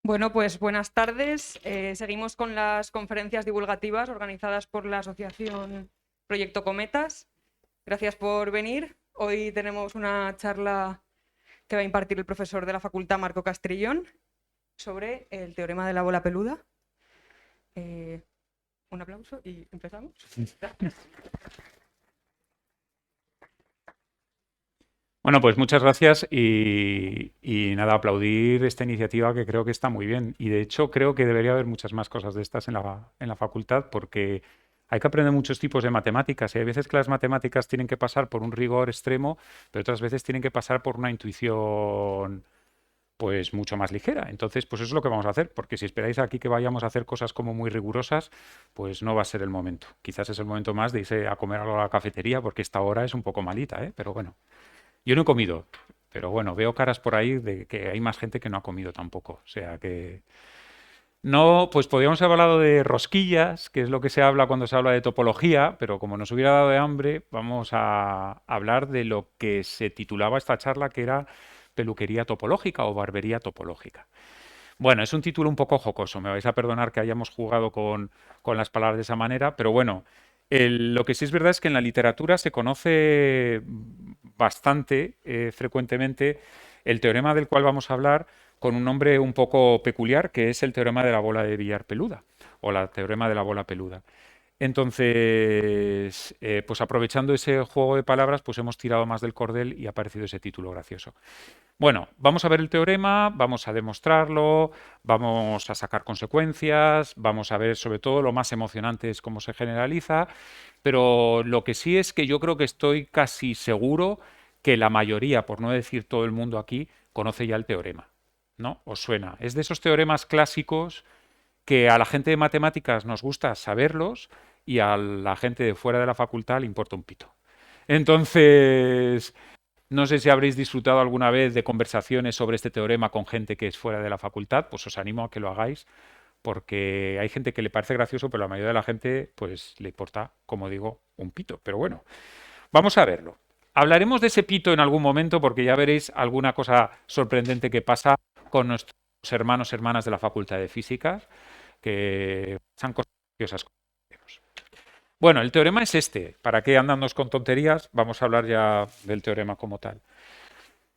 Bueno, pues buenas tardes. Seguimos con las conferencias divulgativas organizadas por la Asociación Proyecto Cometas. Gracias por venir. Hoy tenemos una charla que va a impartir el profesor de la Facultad, Marco Castrillón, sobre el teorema de la bola peluda. Un aplauso y empezamos. Bueno, pues muchas gracias y nada, aplaudir esta iniciativa que creo que está muy bien. Y de hecho creo que debería haber muchas más cosas de estas en la facultad porque hay que aprender muchos tipos de matemáticas y hay veces que las matemáticas tienen que pasar por un rigor extremo, pero otras veces tienen que pasar por una intuición pues mucho más ligera. Entonces, pues eso es lo que vamos a hacer, porque si esperáis aquí que vayamos a hacer cosas como muy rigurosas, pues no va a ser el momento. Quizás es el momento más de irse a comer algo a la cafetería porque esta hora es un poco malita, ¿eh? Pero bueno. Yo no he comido, pero bueno, veo caras por ahí de que hay más gente que no ha comido tampoco. O sea que no, pues podríamos haber hablado de rosquillas, que es lo que se habla cuando se habla de topología, pero como nos hubiera dado de hambre, vamos a hablar de lo que se titulaba esta charla, que era peluquería topológica o barbería topológica. Bueno, es un título un poco jocoso, me vais a perdonar que hayamos jugado con las palabras de esa manera, pero bueno, lo que sí es verdad es que en la literatura se conoce bastante frecuentemente el teorema del cual vamos a hablar con un nombre un poco peculiar, que es el teorema de la bola de billar peluda, o la teorema de la bola peluda. Entonces, pues aprovechando ese juego de palabras, pues hemos tirado más del cordel y ha aparecido ese título gracioso. Bueno, vamos a ver el teorema, vamos a demostrarlo, vamos a sacar consecuencias, vamos a ver sobre todo lo más emocionante es cómo se generaliza, pero lo que sí es que yo creo que estoy casi seguro que la mayoría, por no decir todo el mundo aquí, conoce ya el teorema, ¿no? ¿Os suena? Es de esos teoremas clásicos que a la gente de matemáticas nos gusta saberlos y a la gente de fuera de la facultad le importa un pito. Entonces, no sé si habréis disfrutado alguna vez de conversaciones sobre este teorema con gente que es fuera de la facultad, pues os animo a que lo hagáis, porque hay gente que le parece gracioso, pero la mayoría de la gente pues le importa, como digo, un pito. Pero bueno, vamos a verlo. Hablaremos de ese pito en algún momento porque ya veréis alguna cosa sorprendente que pasa con nuestros hermanos y hermanas de la Facultad de Física, que pasan cosas curiosas. Bueno, el teorema es este. ¿Para qué andamos con tonterías? Vamos a hablar ya del teorema como tal.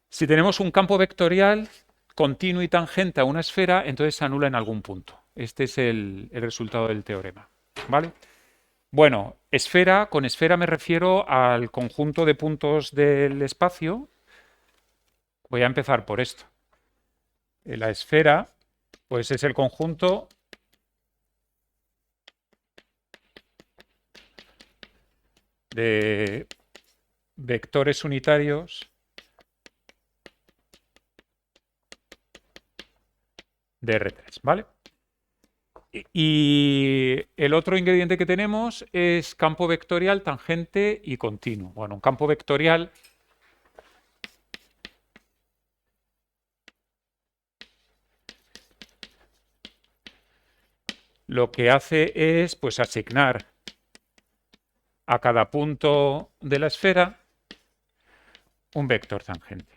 Si tenemos un campo vectorial continuo y tangente a una esfera, entonces se anula en algún punto. Este es el resultado del teorema. ¿Vale? Bueno, esfera, con esfera me refiero al conjunto de puntos del espacio. Voy a empezar por esto. La esfera, pues es el conjunto de vectores unitarios de R3, ¿vale? Y el otro ingrediente que tenemos es campo vectorial, tangente y continuo. Bueno, un campo vectorial lo que hace es pues asignar a cada punto de la esfera un vector tangente.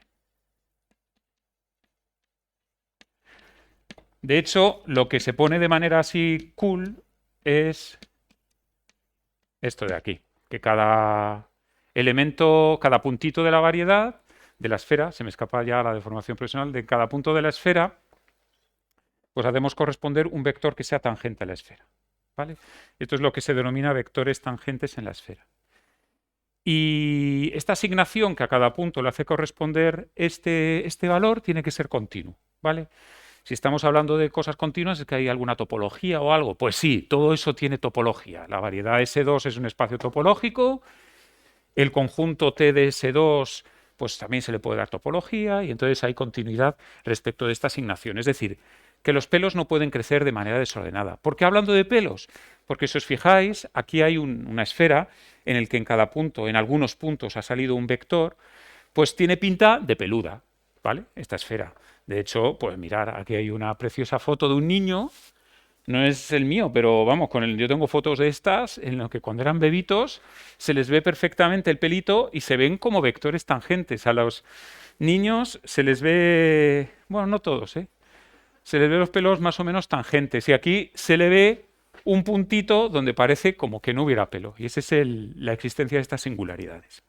De hecho, lo que se pone de manera así cool es esto de aquí, que cada elemento, cada puntito de la variedad de la esfera, se me escapa ya la deformación profesional, de cada punto de la esfera, pues hacemos corresponder un vector que sea tangente a la esfera. ¿Vale? Esto es lo que se denomina vectores tangentes en la esfera. Y esta asignación que a cada punto le hace corresponder este valor tiene que ser continuo. ¿Vale? Si estamos hablando de cosas continuas, ¿es que hay alguna topología o algo? Pues sí, todo eso tiene topología. La variedad S2 es un espacio topológico, el conjunto T de S2 pues también se le puede dar topología y entonces hay continuidad respecto de esta asignación. Es decir, que los pelos no pueden crecer de manera desordenada. ¿Por qué hablando de pelos? Porque si os fijáis, aquí hay una esfera en el que en cada punto, en algunos puntos ha salido un vector, pues tiene pinta de peluda, ¿vale? Esta esfera. De hecho, pues mirar, aquí hay una preciosa foto de un niño, no es el mío, pero vamos, yo tengo fotos de estas en las que cuando eran bebitos se les ve perfectamente el pelito y se ven como vectores tangentes. A los niños se les ve, bueno, no todos, ¿eh? se les ve los pelos más o menos tangentes y aquí se le ve un puntito donde parece como que no hubiera pelo. Y esa es la existencia de estas singularidades.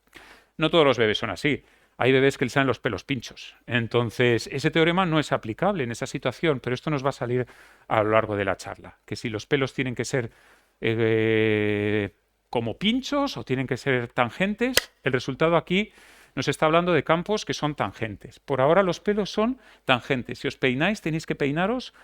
No todos los bebés son así. Hay bebés que les salen los pelos pinchos. Entonces, ese teorema no es aplicable en esa situación, pero esto nos va a salir a lo largo de la charla. Que si los pelos tienen que ser como pinchos o tienen que ser tangentes, el resultado aquí nos está hablando de campos que son tangentes. Por ahora los pelos son tangentes. Si os peináis, tenéis que peinaros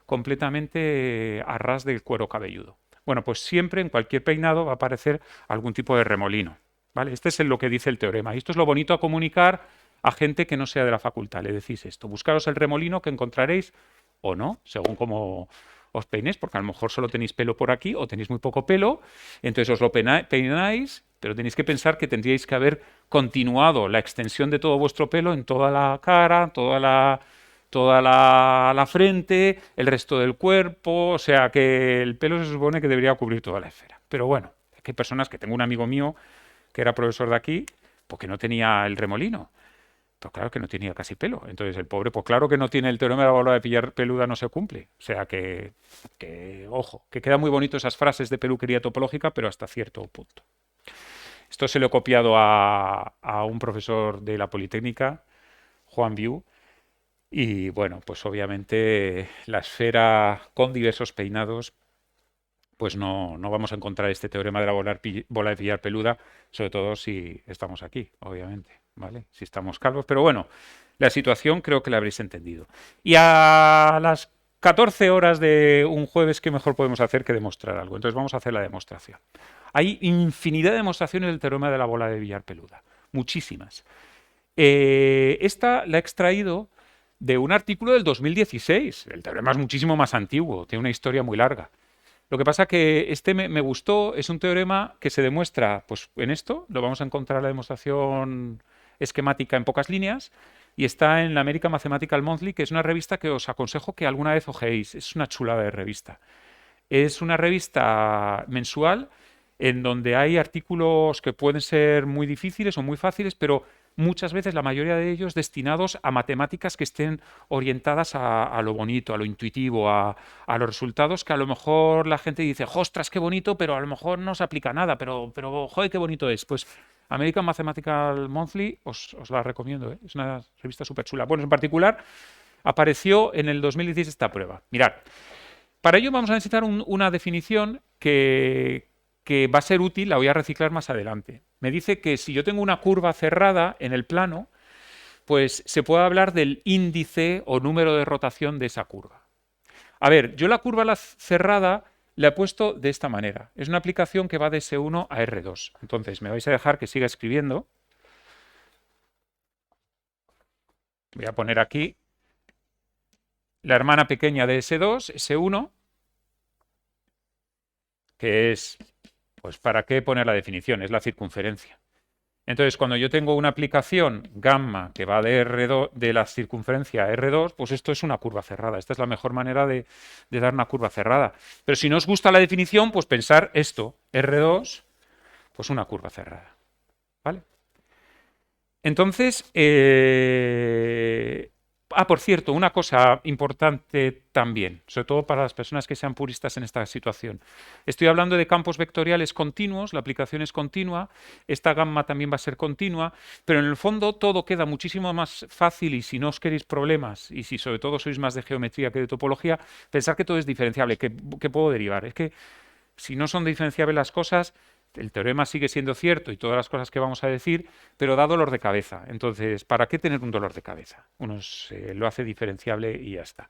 completamente a ras del cuero cabelludo. Bueno, pues siempre en cualquier peinado va a aparecer algún tipo de remolino. ¿Vale? Este es lo que dice el teorema. Y esto es lo bonito a comunicar a gente que no sea de la facultad. Le decís esto, buscaros el remolino que encontraréis o no, según cómo os peinéis, porque a lo mejor solo tenéis pelo por aquí o tenéis muy poco pelo, entonces os lo peináis, pero tenéis que pensar que tendríais que haber continuado la extensión de todo vuestro pelo en toda la cara, toda la frente, el resto del cuerpo, o sea que el pelo se supone que debería cubrir toda la esfera. Pero bueno, hay personas, que tengo un amigo mío que era profesor de aquí, porque no tenía el remolino. Pero claro que no tenía casi pelo. Entonces el pobre, pues claro que no tiene el teorema de la bola de pillar peluda, no se cumple. O sea ojo, que quedan muy bonito esas frases de peluquería topológica, pero hasta cierto punto. Esto se lo he copiado a un profesor de la Politécnica, Juan Viu, y bueno, pues obviamente la esfera con diversos peinados, pues no vamos a encontrar este teorema de la bola de pillar peluda, sobre todo si estamos aquí, obviamente, ¿vale? Si estamos calvos, pero bueno, la situación creo que la habréis entendido. Y a las 14 horas de un jueves, ¿qué mejor podemos hacer que demostrar algo? Entonces vamos a hacer la demostración. Hay infinidad de demostraciones del teorema de la bola de billar peluda, muchísimas. Esta la he extraído de un artículo del 2016. El teorema es muchísimo más antiguo, tiene una historia muy larga. Lo que pasa que este me gustó, es un teorema que se demuestra pues, en esto, lo vamos a encontrar la demostración esquemática en pocas líneas, y está en la American Mathematical Monthly, que es una revista que os aconsejo que alguna vez ojeéis, es una chulada de revista. Es una revista mensual en donde hay artículos que pueden ser muy difíciles o muy fáciles, pero muchas veces la mayoría de ellos destinados a matemáticas que estén orientadas a lo bonito, a lo intuitivo, a los resultados que a lo mejor la gente dice, ostras, qué bonito, pero a lo mejor no se aplica nada, pero joder, qué bonito es. Pues American Mathematical Monthly os la recomiendo, ¿eh? Es una revista súper chula. Bueno, en particular apareció en el 2016 esta prueba. Mirad, para ello vamos a necesitar una definición que va a ser útil, la voy a reciclar más adelante. Me dice que si yo tengo una curva cerrada en el plano, pues se puede hablar del índice o número de rotación de esa curva. A ver, yo la curva cerrada la he puesto de esta manera. Es una aplicación que va de S1 a R2. Entonces, me vais a dejar que siga escribiendo. Voy a poner aquí la hermana pequeña de S2, S1, que es, pues, ¿para qué poner la definición? Es la circunferencia. Entonces, cuando yo tengo una aplicación gamma que va de R2, de la circunferencia a R2, pues esto es una curva cerrada. Esta es la mejor manera de dar una curva cerrada. Pero si no os gusta la definición, pues pensar esto, R2, pues una curva cerrada. ¿Vale? Entonces, por cierto, una cosa importante también, sobre todo para las personas que sean puristas en esta situación. Estoy hablando de campos vectoriales continuos, la aplicación es continua, esta gamma también va a ser continua, pero en el fondo todo queda muchísimo más fácil y si no os queréis problemas y si sobre todo sois más de geometría que de topología, pensar que todo es diferenciable, que puedo derivar. Es que si no son diferenciables las cosas, el teorema sigue siendo cierto y todas las cosas que vamos a decir, pero da dolor de cabeza. Entonces, ¿para qué tener un dolor de cabeza? Uno lo hace diferenciable y ya está.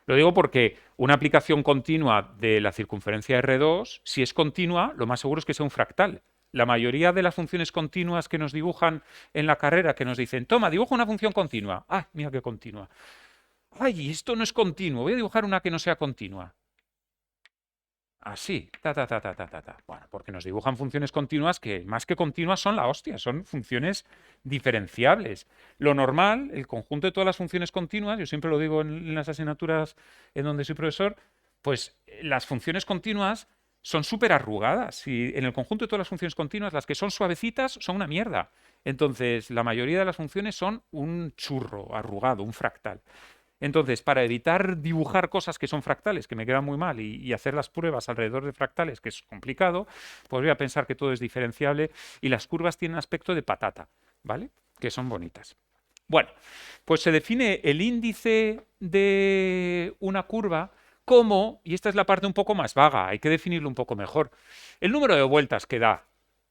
Lo digo porque una aplicación continua de la circunferencia R2, si es continua, lo más seguro es que sea un fractal. La mayoría de las funciones continuas que nos dibujan en la carrera, que nos dicen, toma, dibuja una función continua. ¡Ah, mira qué continua! ¡Ay, esto no es continuo! Voy a dibujar una que no sea continua. Así, Bueno, porque nos dibujan funciones continuas que más que continuas son la hostia, son funciones diferenciables. Lo normal, el conjunto de todas las funciones continuas, yo siempre lo digo en las asignaturas en donde soy profesor, pues las funciones continuas son súper arrugadas y en el conjunto de todas las funciones continuas, las que son suavecitas son una mierda. Entonces, la mayoría de las funciones son un churro arrugado, un fractal. Entonces, para evitar dibujar cosas que son fractales, que me quedan muy mal, y hacer las pruebas alrededor de fractales, que es complicado, pues voy a pensar que todo es diferenciable y las curvas tienen aspecto de patata, ¿vale? Que son bonitas. Bueno, pues se define el índice de una curva como, y esta es la parte un poco más vaga, hay que definirlo un poco mejor, el número de vueltas que da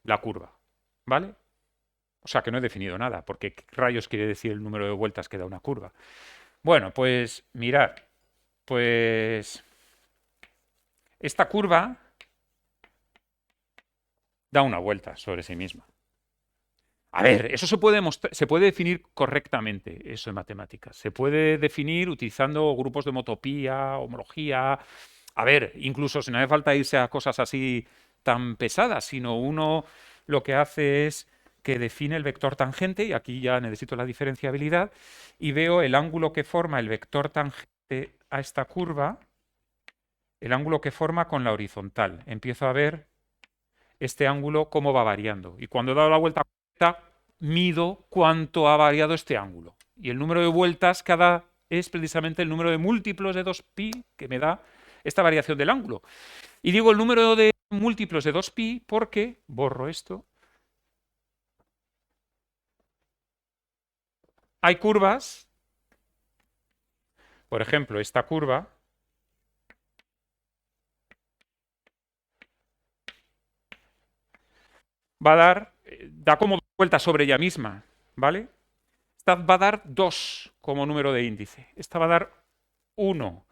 la curva, ¿vale? O sea que no he definido nada, porque ¿qué rayos quiere decir el número de vueltas que da una curva? Bueno, pues mirad, pues esta curva da una vuelta sobre sí misma. A ver, eso se puede definir correctamente, eso en matemáticas. Se puede definir utilizando grupos de homotopía, homología. A ver, incluso si no hace falta irse a cosas así tan pesadas, sino uno lo que hace es que define el vector tangente, y aquí ya necesito la diferenciabilidad, y veo el ángulo que forma el vector tangente a esta curva, el ángulo que forma con la horizontal. Empiezo a ver este ángulo cómo va variando. Y cuando he dado la vuelta completa, mido cuánto ha variado este ángulo. Y el número de vueltas cada es precisamente el número de múltiplos de 2pi que me da esta variación del ángulo. Y digo el número de múltiplos de 2pi porque, borro esto, hay curvas, por ejemplo, esta curva, va a dar, da como vueltas sobre ella misma, ¿vale? Esta va a dar 2 como número de índice. Esta va a dar 1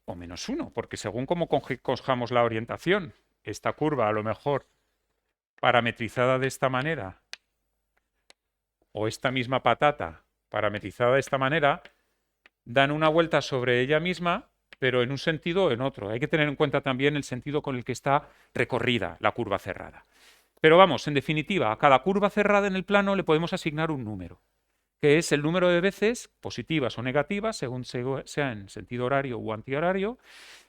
o -1, porque según cómo cojamos la orientación, esta curva a lo mejor parametrizada de esta manera, o esta misma patata parametrizada de esta manera, dan una vuelta sobre ella misma, pero en un sentido o en otro. Hay que tener en cuenta también el sentido con el que está recorrida la curva cerrada. Pero vamos, en definitiva, a cada curva cerrada en el plano le podemos asignar un número, que es el número de veces, positivas o negativas, según sea en sentido horario u antihorario,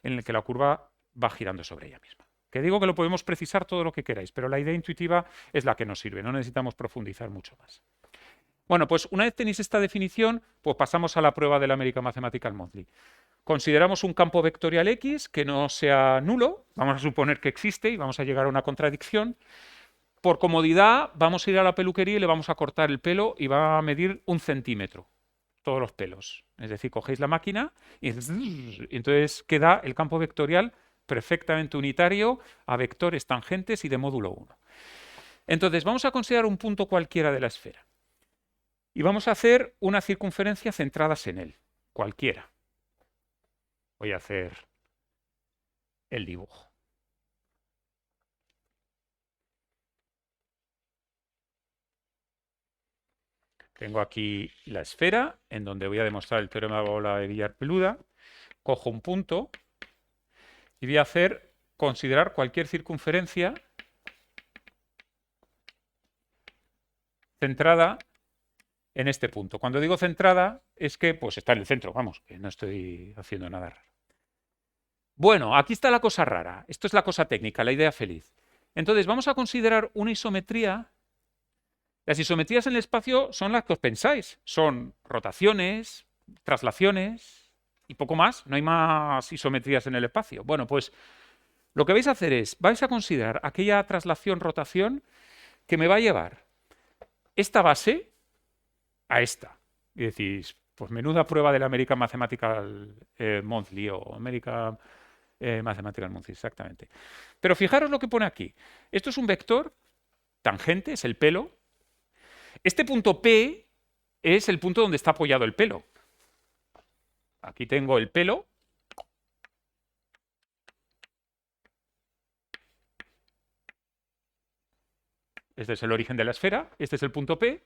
en el que la curva va girando sobre ella misma. Que digo que lo podemos precisar todo lo que queráis, pero la idea intuitiva es la que nos sirve, no necesitamos profundizar mucho más. Bueno, pues una vez tenéis esta definición, pues pasamos a la prueba del American Mathematical Monthly. Consideramos un campo vectorial X que no sea nulo, vamos a suponer que existe y vamos a llegar a una contradicción. Por comodidad, vamos a ir a la peluquería y le vamos a cortar el pelo y va a medir 1 centímetro, todos los pelos. Es decir, cogéis la máquina y entonces queda el campo vectorial perfectamente unitario a vectores tangentes y de módulo 1. Entonces, vamos a considerar un punto cualquiera de la esfera. Y vamos a hacer una circunferencia centradas en él, cualquiera. Voy a hacer el dibujo. Tengo aquí la esfera, en donde voy a demostrar el teorema de la bola de billar peluda. Cojo un punto y voy a considerar cualquier circunferencia centrada en este punto. Cuando digo centrada, es que pues está en el centro, vamos, que no estoy haciendo nada raro. Bueno, aquí está la cosa rara. Esto es la cosa técnica, la idea feliz. Entonces, vamos a considerar una isometría. Las isometrías en el espacio son las que os pensáis. Son rotaciones, traslaciones y poco más. No hay más isometrías en el espacio. Bueno, pues lo que vais a hacer es, vais a considerar aquella traslación, rotación, que me va a llevar esta base a esta. Y decís, pues menuda prueba del American Mathematical Monthly o American Mathematical Monthly, exactamente. Pero fijaros lo que pone aquí. Esto es un vector tangente, es el pelo. Este punto P es el punto donde está apoyado el pelo. Aquí tengo el pelo. Este es el origen de la esfera, este es el punto P.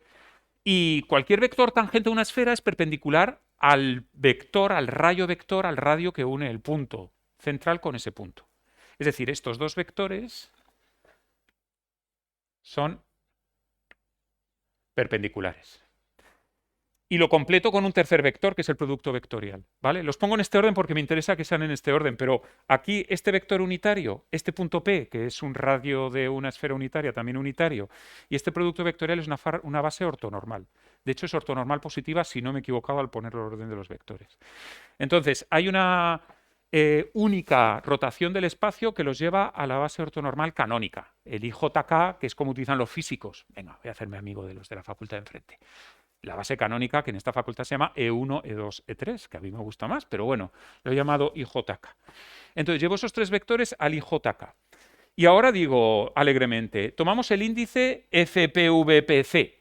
Y cualquier vector tangente a una esfera es perpendicular al vector, al rayo vector, al radio que une el punto central con ese punto. Es decir, estos dos vectores son perpendiculares. y lo completo con un tercer vector, que es el producto vectorial, ¿vale? Los pongo en este orden porque me interesa que sean en este orden, pero aquí este vector unitario, este punto P, que es un radio de una esfera unitaria, también unitario, y este producto vectorial es una base ortonormal. De hecho, es ortonormal positiva si no me he equivocado al poner el orden de los vectores. Entonces, hay una única rotación del espacio que los lleva a la base ortonormal canónica, el IJK, que es como utilizan los físicos. Venga, voy a hacerme amigo de los de la facultad de enfrente. La base canónica, que en esta facultad se llama E1, E2, E3, que a mí me gusta más, pero bueno, lo he llamado IJK. Entonces, llevo esos tres vectores al IJK. Y ahora digo alegremente, tomamos el índice FPVPC.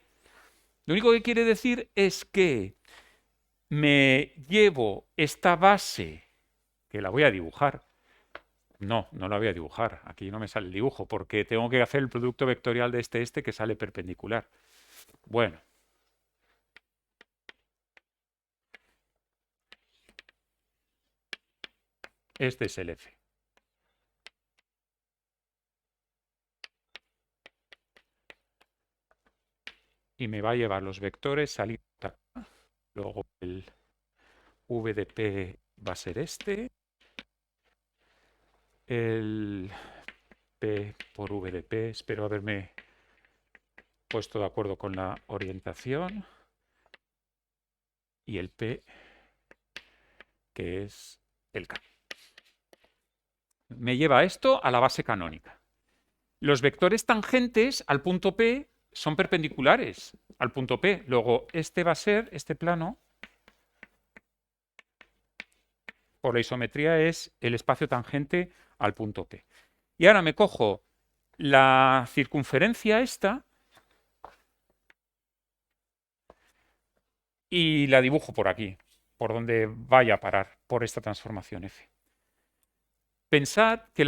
Lo único que quiere decir es que me llevo esta base, que la voy a dibujar. No, no la voy a dibujar. Aquí no me sale el dibujo, porque tengo que hacer el producto vectorial de este que sale perpendicular. Bueno. Este es el F. Y me va a llevar los vectores salir. Luego el V de P va a ser este. El P por V de P. Espero haberme puesto de acuerdo con la orientación. Y el P, que es el K. Me lleva esto a la base canónica. Los vectores tangentes al punto P son perpendiculares al punto P. Luego, este va a ser, este plano, por la isometría, es el espacio tangente al punto P. Y ahora me cojo la circunferencia esta y la dibujo por aquí, por donde vaya a parar, por esta transformación F. Pensad que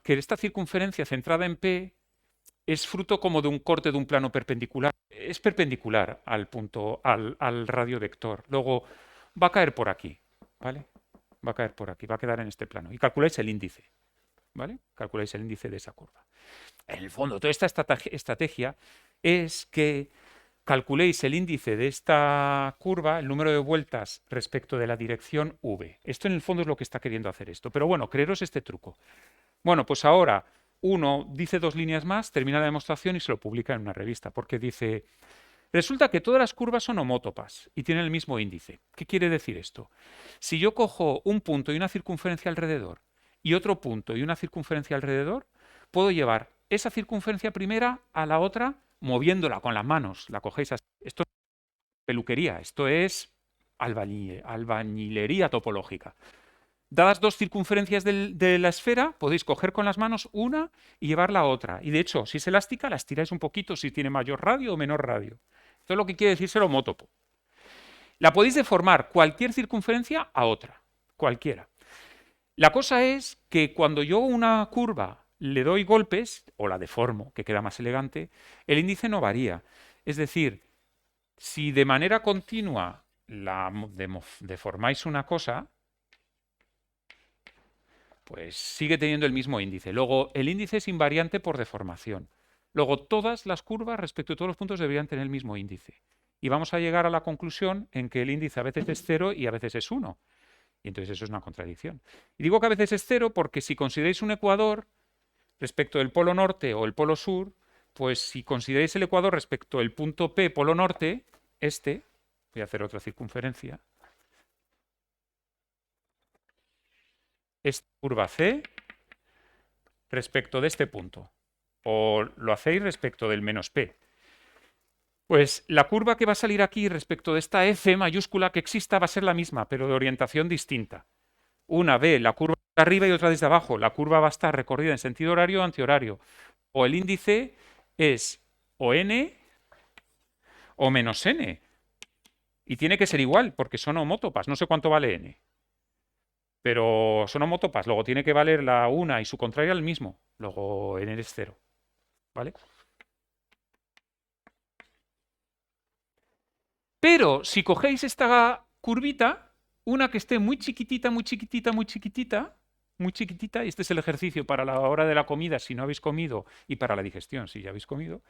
esta circunferencia centrada en P es fruto como de un corte de un plano perpendicular. Es perpendicular al punto, al radio vector. Luego va a caer por aquí, ¿vale? Va a caer por aquí, va a quedar en este plano. Y calculáis el índice, ¿vale? Calculáis el índice de esa curva. En el fondo, toda esta estrategia es que calculéis el índice de esta curva, el número de vueltas respecto de la dirección v. Esto en el fondo es lo que está queriendo hacer esto. Pero bueno, creeros este truco. Bueno, pues ahora uno dice 2 líneas más, termina la demostración y se lo publica en una revista, porque dice, resulta que todas las curvas son homótopas y tienen el mismo índice. ¿Qué quiere decir esto? Si yo cojo un punto y una circunferencia alrededor y otro punto y una circunferencia alrededor, puedo llevar esa circunferencia primera a la otra moviéndola con las manos. La cogéis así. Esto es peluquería, esto es albañilería topológica. Dadas dos circunferencias de la esfera, podéis coger con las manos una y llevarla a otra. Y de hecho, si es elástica, la estiráis un poquito si tiene mayor radio o menor radio. Esto es lo que quiere decir ser homótopo. La podéis deformar cualquier circunferencia a otra, cualquiera. La cosa es que cuando yo a una curva le doy golpes, o la deformo, que queda más elegante, el índice no varía. Es decir, si de manera continua deformáis una cosa, pues sigue teniendo el mismo índice. Luego, el índice es invariante por deformación. Luego, todas las curvas respecto a todos los puntos deberían tener el mismo índice. Y vamos a llegar a la conclusión en que el índice a veces es 0 y a veces es 1. Y entonces eso es una contradicción. Y digo que a veces es 0 porque si consideráis un ecuador respecto del polo norte o el polo sur, pues si consideráis el ecuador respecto del punto P, polo norte, voy a hacer otra circunferencia, esta curva C respecto de este punto, o lo hacéis respecto del menos P. Pues la curva que va a salir aquí respecto de esta F mayúscula que exista va a ser la misma, pero de orientación distinta. Una ve la curva de arriba y otra desde abajo. La curva va a estar recorrida en sentido horario o antihorario. O el índice es o n o menos n. Y tiene que ser igual, porque son homótopas. No sé cuánto vale n. Pero son homótopas. Luego tiene que valer la una y su contraria el mismo. Luego n es 0. ¿Vale? Pero si cogéis esta curvita, una que esté muy chiquitita, muy chiquitita, muy chiquitita, muy chiquitita, y este es el ejercicio para la hora de la comida si no habéis comido y para la digestión si ya habéis comido,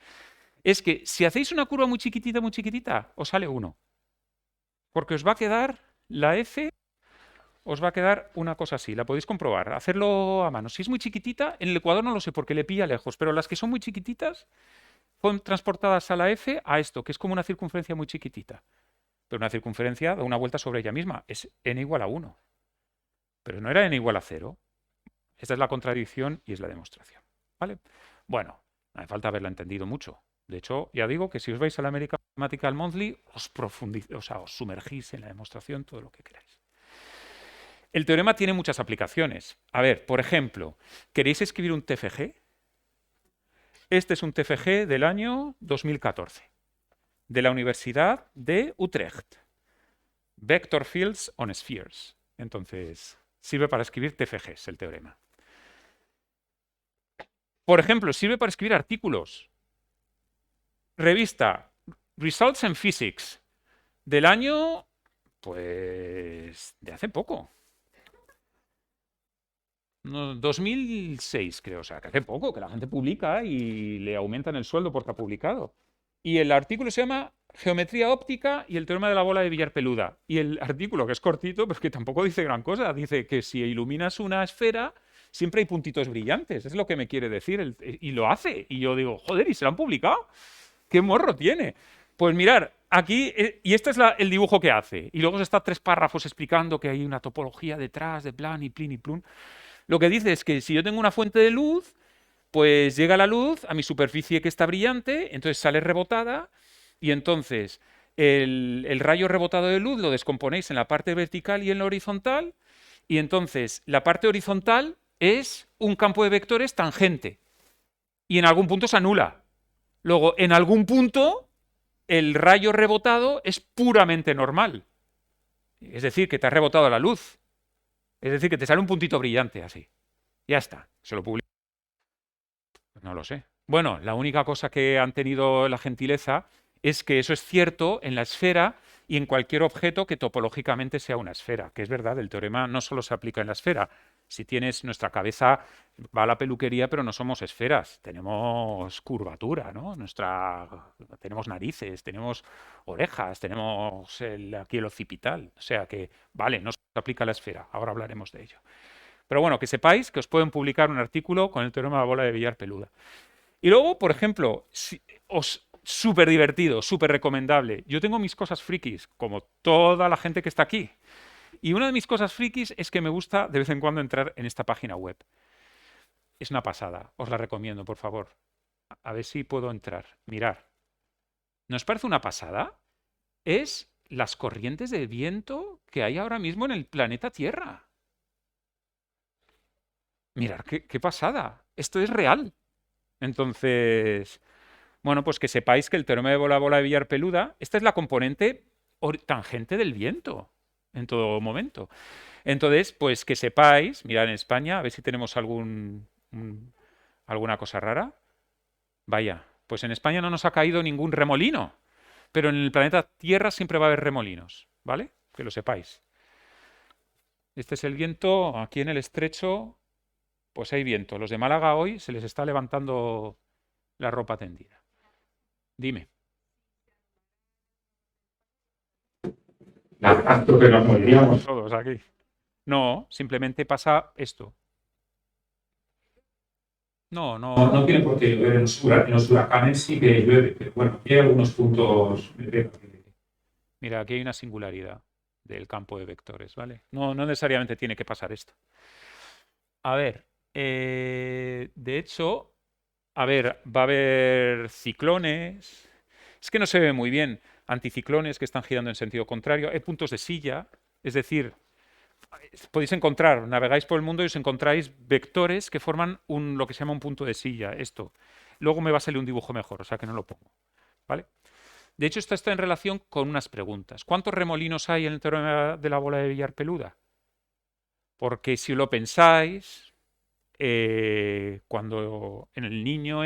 es que si hacéis una curva muy chiquitita, os sale 1. Porque os va a quedar la F, os va a quedar una cosa así, la podéis comprobar, hacerlo a mano. Si es muy chiquitita, en el Ecuador no lo sé porque le pilla lejos, pero las que son muy chiquititas fueron transportadas a la F a esto, que es como una circunferencia muy chiquitita. Pero una circunferencia da una vuelta sobre ella misma, es n igual a 1. Pero no era n igual a 0. Esta es la contradicción y es la demostración. ¿Vale? Bueno, no hace falta haberla entendido mucho. De hecho, ya digo que si os vais a la American Mathematical Monthly, os sumergís en la demostración todo lo que queráis. El teorema tiene muchas aplicaciones. A ver, por ejemplo, ¿queréis escribir un TFG? Este es un TFG del año 2014, de la Universidad de Utrecht. Vector Fields on Spheres. Entonces, sirve para escribir TFGs, el teorema. Por ejemplo, sirve para escribir artículos. Revista Results in Physics, del año, pues, de hace poco. 2006, creo. O sea, que hace poco, que la gente publica y le aumentan el sueldo porque ha publicado. Y el artículo se llama Geometría óptica y el teorema de la bola de billar peluda. Y el artículo, que es cortito, pues que tampoco dice gran cosa. Dice que si iluminas una esfera, siempre hay puntitos brillantes. Es lo que me quiere decir. Y lo hace. Y yo digo, joder, ¿y se lo han publicado? ¿Qué morro tiene? Pues mirar, aquí, y este es el dibujo que hace. Y luego está 3 párrafos explicando que hay una topología detrás de plan y plin y plun. Lo que dice es que si yo tengo una fuente de luz, pues llega la luz a mi superficie que está brillante, entonces sale rebotada y entonces el rayo rebotado de luz lo descomponéis en la parte vertical y en la horizontal y entonces la parte horizontal es un campo de vectores tangente y en algún punto se anula. Luego, en algún punto, el rayo rebotado es puramente normal. Es decir, que te ha rebotado la luz. Es decir, que te sale un puntito brillante así. Ya está. Se lo publico. No lo sé. Bueno, la única cosa que han tenido la gentileza es que eso es cierto en la esfera y en cualquier objeto que topológicamente sea una esfera, que es verdad, el teorema no solo se aplica en la esfera. Si tienes nuestra cabeza, va a la peluquería, pero no somos esferas, tenemos curvatura, ¿no? Tenemos narices, tenemos orejas, tenemos aquí el occipital. O sea que, vale, no se aplica a la esfera, ahora hablaremos de ello. Pero bueno, que sepáis que os pueden publicar un artículo con el teorema de la bola de billar peluda. Y luego, por ejemplo, súper divertido, súper recomendable. Yo tengo mis cosas frikis, como toda la gente que está aquí. Y una de mis cosas frikis es que me gusta de vez en cuando entrar en esta página web. Es una pasada, os la recomiendo, por favor. A ver si puedo entrar. Mirar. ¿No os parece una pasada? Es las corrientes de viento que hay ahora mismo en el planeta Tierra. Mirad, qué pasada. Esto es real. Entonces, bueno, pues que sepáis que el teorema de bola de billar peluda, esta es la componente tangente del viento en todo momento. Entonces, pues que sepáis, mirad en España, a ver si tenemos alguna cosa rara. Vaya, pues en España no nos ha caído ningún remolino, pero en el planeta Tierra siempre va a haber remolinos, ¿vale? Que lo sepáis. Este es el viento, aquí en el estrecho, pues hay viento. Los de Málaga hoy se les está levantando la ropa tendida. Dime. Tanto que nos moriríamos todos aquí. No, simplemente pasa esto. No tiene por qué llover en los huracanes, sí que llueve, pero bueno, aquí hay algunos puntos. Mira, aquí hay una singularidad del campo de vectores, ¿vale? No necesariamente tiene que pasar esto. A ver, de hecho, a ver, va a haber ciclones. Es que no se ve muy bien. Anticiclones que están girando en sentido contrario. Hay puntos de silla, es decir, podéis encontrar, navegáis por el mundo y os encontráis vectores que forman lo que se llama un punto de silla. Esto. Luego me va a salir un dibujo mejor, o sea que no lo pongo. ¿Vale? De hecho, esto está en relación con unas preguntas. ¿Cuántos remolinos hay en el teorema de la bola de billar peluda? Porque si lo pensáis, cuando en el niño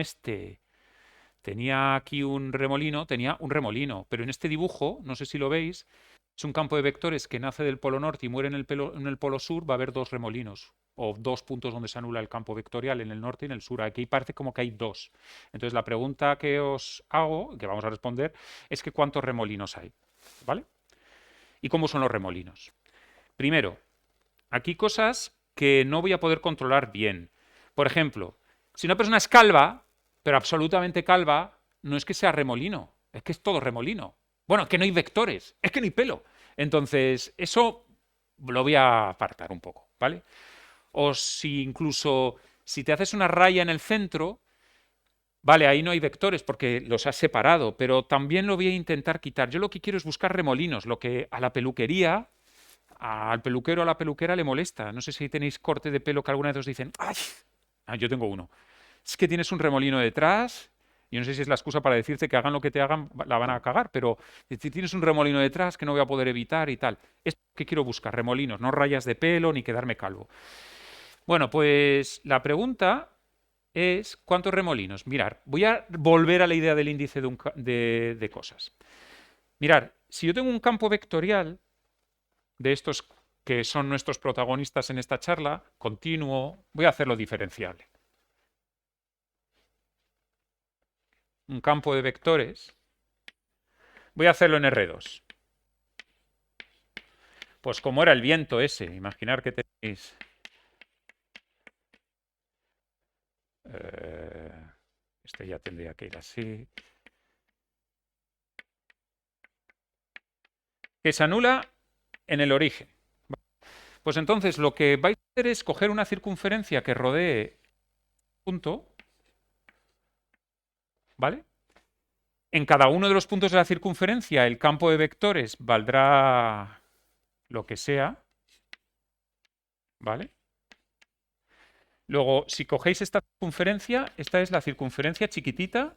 tenía aquí tenía un remolino, pero en este dibujo, no sé si lo veis, es un campo de vectores que nace del polo norte y muere en el polo sur, va a haber 2 remolinos, o 2 puntos donde se anula el campo vectorial, en el norte y en el sur. Aquí parece como que hay 2. Entonces la pregunta que os hago, que vamos a responder, es que ¿cuántos remolinos hay? ¿Vale? ¿Y cómo son los remolinos? Primero, aquí cosas que no voy a poder controlar bien. Por ejemplo, si una persona es calva, pero absolutamente calva, no es que sea remolino, es que es todo remolino. Bueno, es que no hay vectores, es que no hay pelo. Entonces, eso lo voy a apartar un poco, ¿vale? O si incluso si te haces una raya en el centro, vale, ahí no hay vectores porque los has separado, pero también lo voy a intentar quitar. Yo lo que quiero es buscar remolinos, lo que a la peluquería, al peluquero o a la peluquera le molesta. No sé si tenéis corte de pelo que alguna vez os dicen, ¡ay! Ah, yo tengo uno. Es que tienes un remolino detrás. Yo no sé si es la excusa para decirte que hagan lo que te hagan, la van a cagar, pero si tienes un remolino detrás que no voy a poder evitar y tal. Es que quiero buscar remolinos, no rayas de pelo ni quedarme calvo. Bueno, pues la pregunta es ¿cuántos remolinos? Mirar, voy a volver a la idea del índice de cosas. Mirar, si yo tengo un campo vectorial de estos que son nuestros protagonistas en esta charla, continuo, voy a hacerlo diferenciable. Un campo de vectores, voy a hacerlo en R2. Pues como era el viento ese, imaginar que tenéis... este ya tendría que ir así. Que se anula en el origen. Pues entonces lo que vais a hacer es coger una circunferencia que rodee punto, ¿vale? En cada uno de los puntos de la circunferencia el campo de vectores valdrá lo que sea, ¿vale? Luego, si cogéis esta circunferencia, esta es la circunferencia chiquitita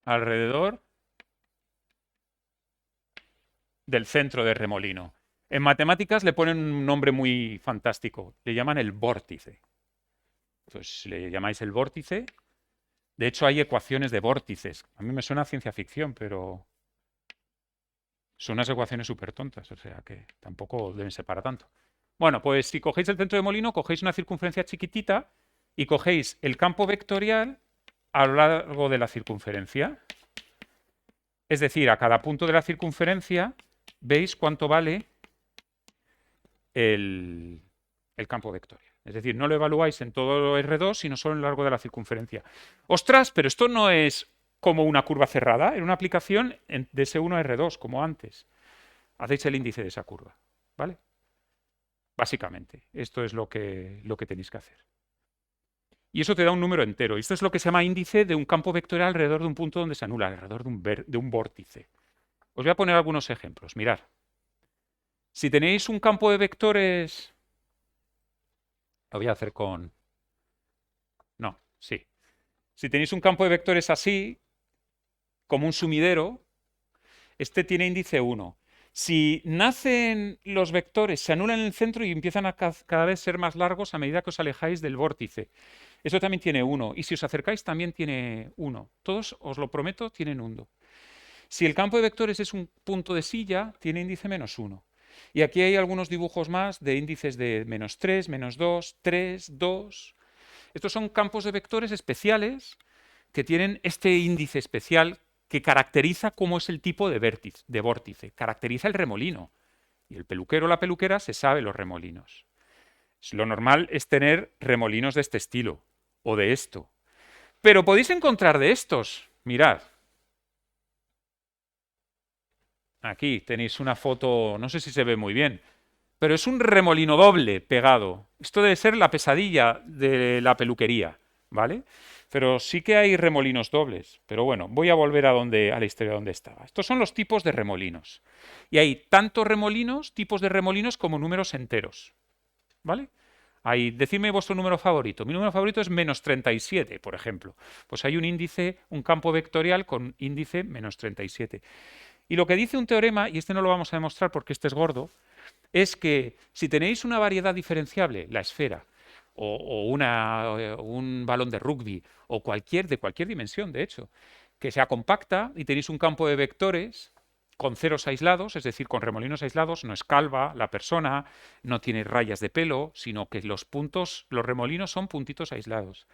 alrededor del centro de remolino. En matemáticas le ponen un nombre muy fantástico, le llaman el vórtice. Pues le llamáis el vórtice. De hecho, hay ecuaciones de vórtices. A mí me suena a ciencia ficción, pero son unas ecuaciones súper tontas, o sea que tampoco deben ser para tanto. Bueno, pues si cogéis el centro de molino, cogéis una circunferencia chiquitita y cogéis el campo vectorial a lo largo de la circunferencia. Es decir, a cada punto de la circunferencia veis cuánto vale el campo vectorial. Es decir, no lo evaluáis en todo R2, sino solo en lo largo de la circunferencia. ¡Ostras! Pero esto no es como una curva cerrada, en una aplicación de S1 a R2, como antes. Hacéis el índice de esa curva, ¿vale? Básicamente, esto es lo que tenéis que hacer. Y eso te da un número entero. Y esto es lo que se llama índice de un campo vectorial alrededor de un punto donde se anula, alrededor de un vórtice. Os voy a poner algunos ejemplos. Mirad. Si tenéis un campo de vectores... Lo voy a hacer con... No, sí. Si tenéis un campo de vectores así, como un sumidero, este tiene índice 1. Si nacen los vectores, se anulan en el centro y empiezan a cada vez ser más largos a medida que os alejáis del vórtice. Eso también tiene 1. Y si os acercáis también tiene 1. Todos, os lo prometo, tienen 1. Si el campo de vectores es un punto de silla, tiene índice -1. Y aquí hay algunos dibujos más de índices de -3, -2, 3, 2. Estos son campos de vectores especiales que tienen este índice especial que caracteriza cómo es el tipo de vórtice, caracteriza el remolino. Y el peluquero o la peluquera se sabe los remolinos. Lo normal es tener remolinos de este estilo o de esto. Pero podéis encontrar de estos. Mirad. Aquí tenéis una foto, no sé si se ve muy bien, pero es un remolino doble pegado. Esto debe ser la pesadilla de la peluquería, ¿vale? Pero sí que hay remolinos dobles. Pero bueno, voy a volver a la historia donde estaba. Estos son los tipos de remolinos. Y hay tanto tipos de remolinos como números enteros, ¿vale? Decidme vuestro número favorito. Mi número favorito es -37, por ejemplo. Pues hay un índice, un campo vectorial con índice -37. Y lo que dice un teorema, y este no lo vamos a demostrar porque este es gordo, es que si tenéis una variedad diferenciable, la esfera, o un balón de rugby, o de cualquier dimensión, de hecho, que sea compacta y tenéis un campo de vectores con ceros aislados, es decir, con remolinos aislados, no es calva la persona, no tiene rayas de pelo, sino que los remolinos son puntitos aislados.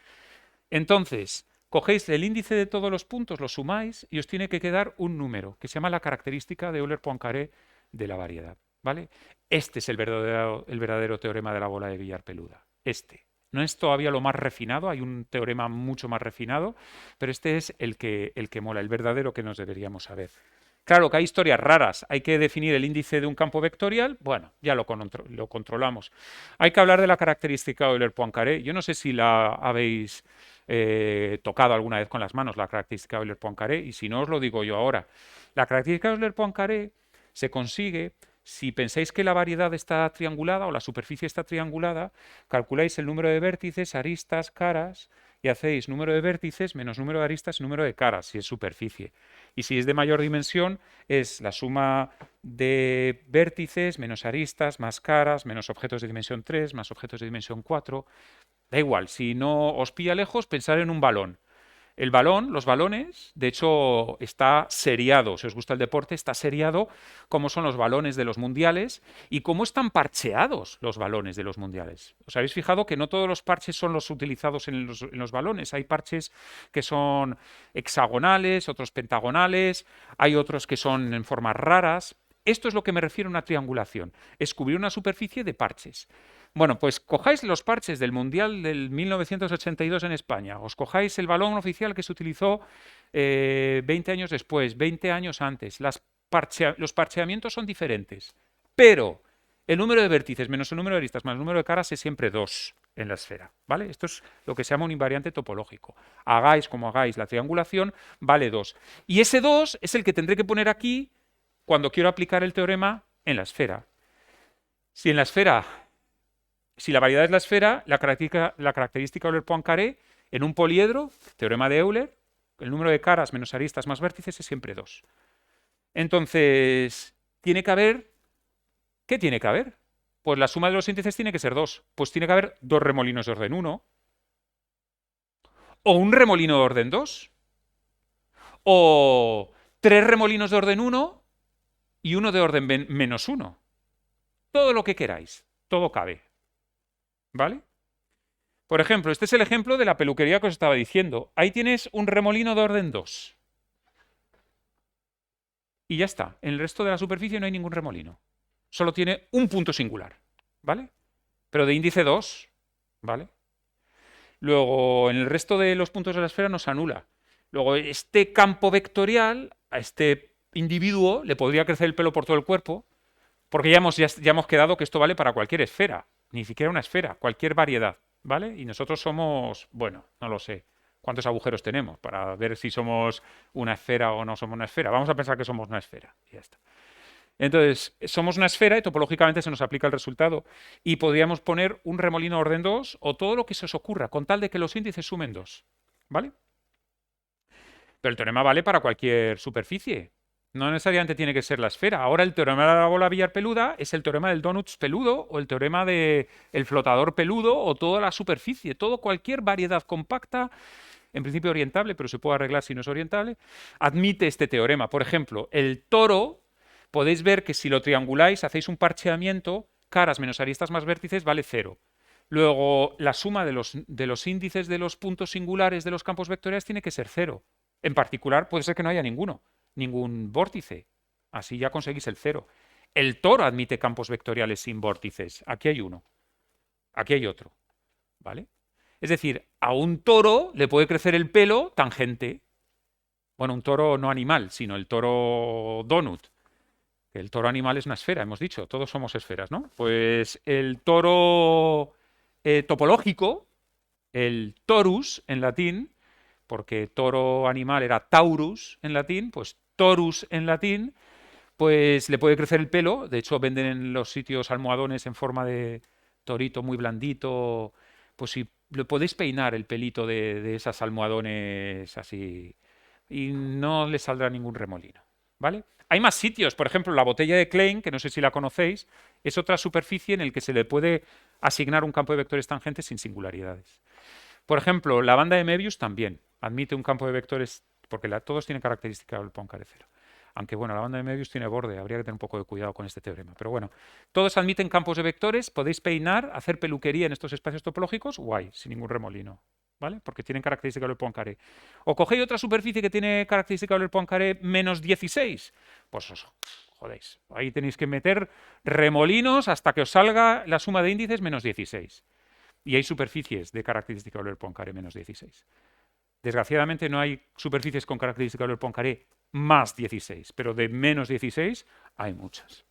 Entonces, cogéis el índice de todos los puntos, lo sumáis y os tiene que quedar un número, que se llama la característica de Euler-Poincaré de la variedad, ¿vale? Este es el verdadero teorema de la bola de billar peluda. Este. No es todavía lo más refinado, hay un teorema mucho más refinado, pero este es el que mola, el verdadero que nos deberíamos saber. Claro que hay historias raras, hay que definir el índice de un campo vectorial, bueno, ya lo controlamos. Hay que hablar de la característica Euler-Poincaré. Yo no sé si la habéis tocado alguna vez con las manos, la característica Euler-Poincaré, y si no os lo digo yo ahora. La característica Euler-Poincaré se consigue si pensáis que la variedad está triangulada o la superficie está triangulada, calculáis el número de vértices, aristas, caras, y hacéis número de vértices menos número de aristas, número de caras, si es superficie. Y si es de mayor dimensión, es la suma de vértices menos aristas, más caras, menos objetos de dimensión 3, más objetos de dimensión 4. Da igual, si no os pilla lejos, pensar en un balón. El balón, los balones, de hecho, está seriado, si os gusta el deporte, está seriado como son los balones de los mundiales y cómo están parcheados los balones de los mundiales. ¿Os habéis fijado que no todos los parches son los utilizados en los balones? Hay parches que son hexagonales, otros pentagonales, hay otros que son en formas raras. Esto es lo que me refiero a una triangulación, es cubrir una superficie de parches. Bueno, pues cojáis los parches del Mundial del 1982 en España, os cojáis el balón oficial que se utilizó 20 años después, 20 años antes. Los parcheamientos son diferentes, pero el número de vértices menos el número de aristas más el número de caras es siempre 2 en la esfera, ¿vale? Esto es lo que se llama un invariante topológico. Hagáis como hagáis la triangulación, vale 2. Y ese 2 es el que tendré que poner aquí cuando quiero aplicar el teorema en la esfera. Si en la esfera... Si la variedad es la esfera, la característica Euler-Poincaré en un poliedro, teorema de Euler, el número de caras menos aristas más vértices es siempre 2. Entonces, tiene que haber... ¿Qué tiene que haber? Pues la suma de los índices tiene que ser 2. Pues tiene que haber 2 remolinos de orden 1. O un remolino de orden 2. O 3 remolinos de orden 1 y uno de orden menos 1. Todo lo que queráis. Todo cabe. ¿Vale? Por ejemplo, este es el ejemplo de la peluquería que os estaba diciendo. Ahí tienes un remolino de orden 2. Y ya está. En el resto de la superficie no hay ningún remolino. Solo tiene un punto singular. ¿Vale? Pero de índice 2. ¿Vale? Luego, en el resto de los puntos de la esfera no se anula. Luego, este campo vectorial, a este individuo le podría crecer el pelo por todo el cuerpo, porque ya hemos quedado que esto vale para cualquier esfera. Ni siquiera una esfera, cualquier variedad, ¿vale? Y nosotros somos, bueno, no lo sé, cuántos agujeros tenemos para ver si somos una esfera o no somos una esfera. Vamos a pensar que somos una esfera y ya está. Entonces, somos una esfera y topológicamente se nos aplica el resultado. Y podríamos poner un remolino orden 2 o todo lo que se os ocurra, con tal de que los índices sumen 2, ¿vale? Pero el teorema vale para cualquier superficie. No necesariamente tiene que ser la esfera. Ahora el teorema de la bola billar peluda es el teorema del donuts peludo o el teorema del flotador peludo o toda la superficie. Cualquier variedad compacta, en principio orientable, pero se puede arreglar si no es orientable, admite este teorema. Por ejemplo, el toro, podéis ver que si lo trianguláis, hacéis un parcheamiento, caras menos aristas más vértices vale 0. Luego, la suma de los índices de los puntos singulares de los campos vectoriales tiene que ser 0. En particular, puede ser que no haya ningún vórtice. Así ya conseguís el 0. El toro admite campos vectoriales sin vórtices. Aquí hay uno. Aquí hay otro. ¿Vale? Es decir, a un toro le puede crecer el pelo tangente. Bueno, un toro no animal, sino el toro donut. El toro animal es una esfera, hemos dicho. Todos somos esferas, ¿no? Pues el toro topológico, el torus en latín, porque toro animal era taurus en latín, pues torus en latín, pues le puede crecer el pelo. De hecho, venden en los sitios almohadones en forma de torito muy blandito. Pues si le podéis peinar el pelito de esas almohadones así y no le saldrá ningún remolino, ¿vale? Hay más sitios, por ejemplo, la botella de Klein, que no sé si la conocéis, es otra superficie en la que se le puede asignar un campo de vectores tangentes sin singularidades. Por ejemplo, la banda de Möbius también admite un campo de vectores, porque todos tienen característica del Poincaré 0. Aunque bueno, la banda de Möbius tiene borde, habría que tener un poco de cuidado con este teorema. Pero bueno, todos admiten campos de vectores, podéis peinar, hacer peluquería en estos espacios topológicos, guay, sin ningún remolino. ¿vale? Porque tienen característica Euler Poincaré. O cogéis otra superficie que tiene característica Euler Poincaré menos 16, pues os jodéis. Ahí tenéis que meter remolinos hasta que os salga la suma de índices menos 16. Y hay superficies de característica Euler Poincaré menos 16. Desgraciadamente no hay superficies con característica Euler Poincaré más 16, pero de menos 16 hay muchas.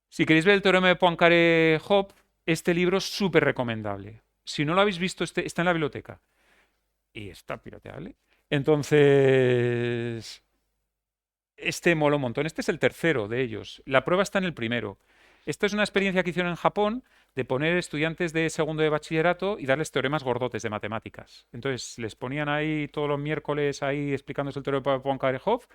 Si queréis ver el teorema de Poincaré-Hopf, este libro es súper recomendable. Si no lo habéis visto, está en la biblioteca. Y está pirateable. Entonces, este mola un montón. Este es el tercero de ellos. La prueba está en el primero. Esta es una experiencia que hicieron en Japón de poner estudiantes de segundo de bachillerato y darles teoremas gordotes de matemáticas. Entonces, les ponían ahí todos los miércoles ahí explicándose el teorema de Poincaré-Hopf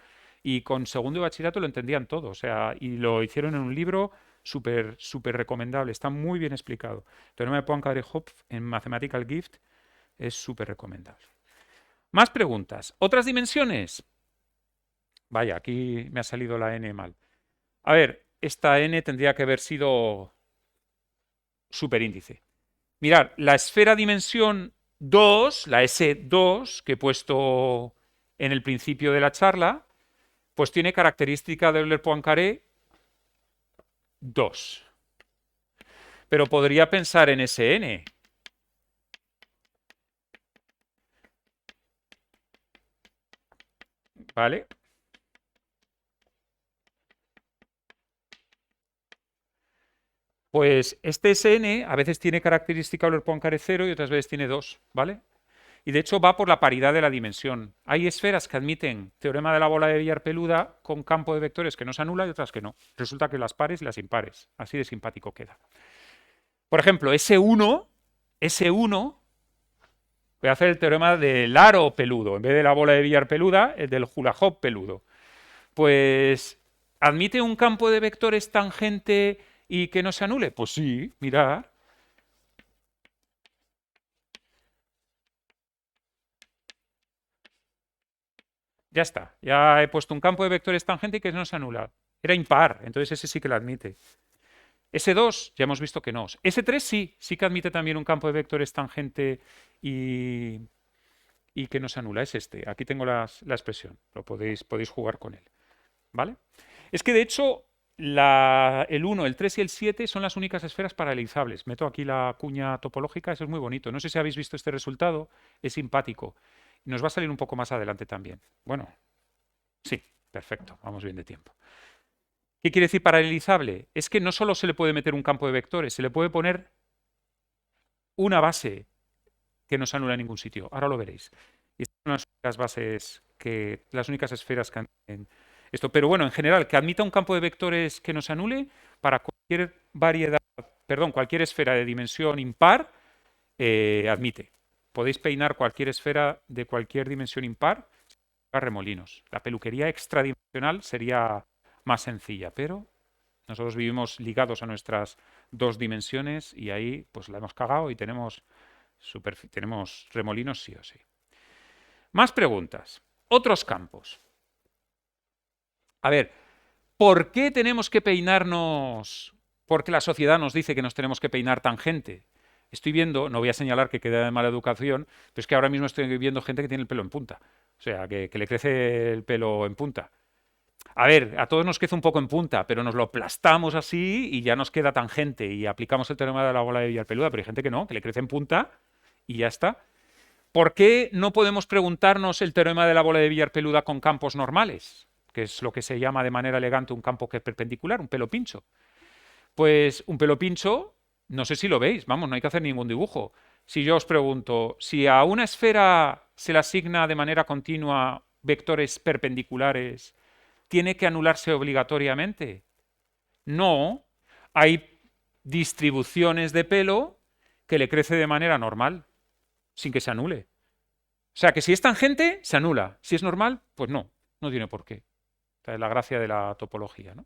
y con segundo de bachillerato lo entendían todo. O sea, y lo hicieron en un libro súper recomendable. Está muy bien explicado. El teorema de Poincaré-Hopf en Mathematical Gift es súper recomendable. Más preguntas. ¿Otras dimensiones? Vaya, aquí me ha salido la n mal. A ver, esta n tendría que haber sido superíndice. Mirad, la esfera dimensión 2, la S2, que he puesto en el principio de la charla, pues tiene característica de Euler-Poincaré 2. Pero podría pensar en Sn. ¿Vale? Pues este Sn a veces tiene característica Euler-Poincaré 0 y otras veces tiene 2, ¿vale? Y de hecho va por la paridad de la dimensión. Hay esferas que admiten teorema de la bola de billar peluda con campo de vectores que no se anula y otras que no. Resulta que las pares y las impares. Así de simpático queda. Por ejemplo, S1, voy a hacer el teorema del aro peludo. En vez de la bola de billar peluda, el del hula hoop peludo. Pues, ¿admite un campo de vectores tangente y que no se anule? Pues sí, mirad. Ya está, ya he puesto un campo de vectores tangente y que no se anula. Era impar, entonces ese sí que lo admite. S2 ya hemos visto que no. S3 sí que admite también un campo de vectores tangente y que no se anula. Es este. Aquí tengo la expresión. Lo podéis jugar con él. ¿Vale? Es que de hecho el 1, el 3 y el 7 son las únicas esferas paralelizables. Meto aquí la cuña topológica, eso es muy bonito. No sé si habéis visto este resultado, es simpático. Nos va a salir un poco más adelante también. Bueno, sí, perfecto, vamos bien de tiempo. ¿Qué quiere decir paralelizable? Es que no solo se le puede meter un campo de vectores, se le puede poner una base que no se anula en ningún sitio. Ahora lo veréis. Y estas son las únicas bases las únicas esferas que admiten esto. Pero bueno, en general, que admita un campo de vectores que no se anule para cualquier cualquier esfera de dimensión impar, admite. Podéis peinar cualquier esfera de cualquier dimensión impar a remolinos. La peluquería extradimensional sería más sencilla, pero nosotros vivimos ligados a nuestras dos dimensiones y ahí pues la hemos cagado y tenemos remolinos sí o sí. Más preguntas. Otros campos. A ver, ¿por qué tenemos que peinarnos? Porque la sociedad nos dice que nos tenemos que peinar tangente. Estoy viendo, no voy a señalar que quede de mala educación, pero es que ahora mismo estoy viendo gente que tiene el pelo en punta. O sea, que le crece el pelo en punta. A ver, a todos nos crece un poco en punta, pero nos lo aplastamos así y ya nos queda tangente y aplicamos el teorema de la bola de billar peluda, pero hay gente que no, que le crece en punta y ya está. ¿Por qué no podemos preguntarnos el teorema de la bola de billar peluda con campos normales? Que es lo que se llama de manera elegante un campo que es perpendicular, un pelo pincho. Pues un pelo pincho, no sé si lo veis, vamos, no hay que hacer ningún dibujo. Si yo os pregunto, si a una esfera se le asigna de manera continua vectores perpendiculares, ¿tiene que anularse obligatoriamente? No, hay distribuciones de pelo que le crece de manera normal, sin que se anule. O sea, que si es tangente, se anula. Si es normal, pues no tiene por qué. Esta es la gracia de la topología, ¿no?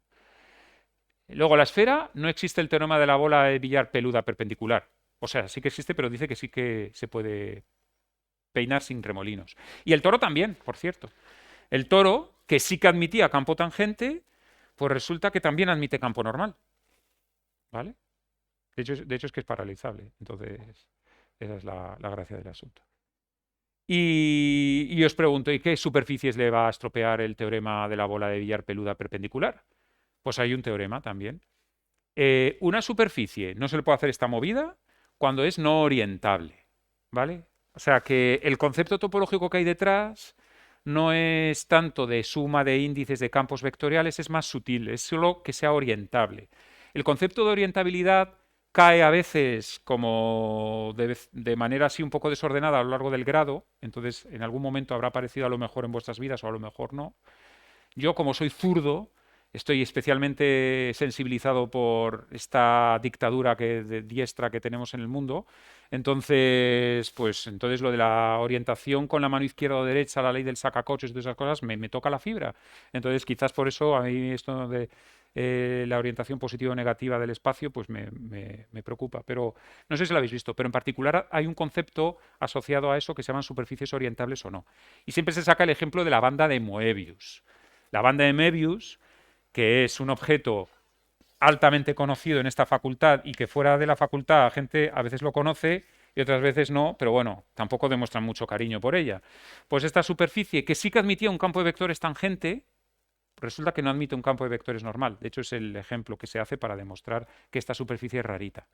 Luego, la esfera, no existe el teorema de la bola de billar peluda perpendicular. O sea, sí que existe, pero dice que sí que se puede peinar sin remolinos. Y el toro también, por cierto. El toro, que sí que admitía campo tangente, pues resulta que también admite campo normal. ¿Vale? De hecho es que es paralizable. Entonces, Esa es la gracia del asunto. Y os pregunto, ¿y qué superficies le va a estropear el teorema de la bola de billar peluda perpendicular? Pues hay un teorema también. Una superficie no se le puede hacer esta movida cuando es no orientable, ¿vale? O sea que el concepto topológico que hay detrás no es tanto de suma de índices de campos vectoriales, es más sutil, es solo que sea orientable. El concepto de orientabilidad cae a veces como de manera así un poco desordenada a lo largo del grado, entonces en algún momento habrá aparecido a lo mejor en vuestras vidas o a lo mejor no. Yo, como soy zurdo, estoy especialmente sensibilizado por esta dictadura de diestra que tenemos en el mundo. Entonces, pues entonces lo de la orientación con la mano izquierda o derecha, la ley del sacacoches y todas esas cosas, me toca la fibra. Entonces, quizás por eso a mí esto de la orientación positiva o negativa del espacio, pues me preocupa. Pero no sé si lo habéis visto, pero en particular hay un concepto asociado a eso que se llaman superficies orientables o no. Y siempre se saca el ejemplo de la banda de Moebius. La banda de Möbius, que es un objeto altamente conocido en esta facultad y que fuera de la facultad la gente a veces lo conoce y otras veces no, pero bueno, tampoco demuestran mucho cariño por ella. Pues esta superficie, que sí que admitía un campo de vectores tangente, resulta que no admite un campo de vectores normal. De hecho, es el ejemplo que se hace para demostrar que esta superficie es rarita.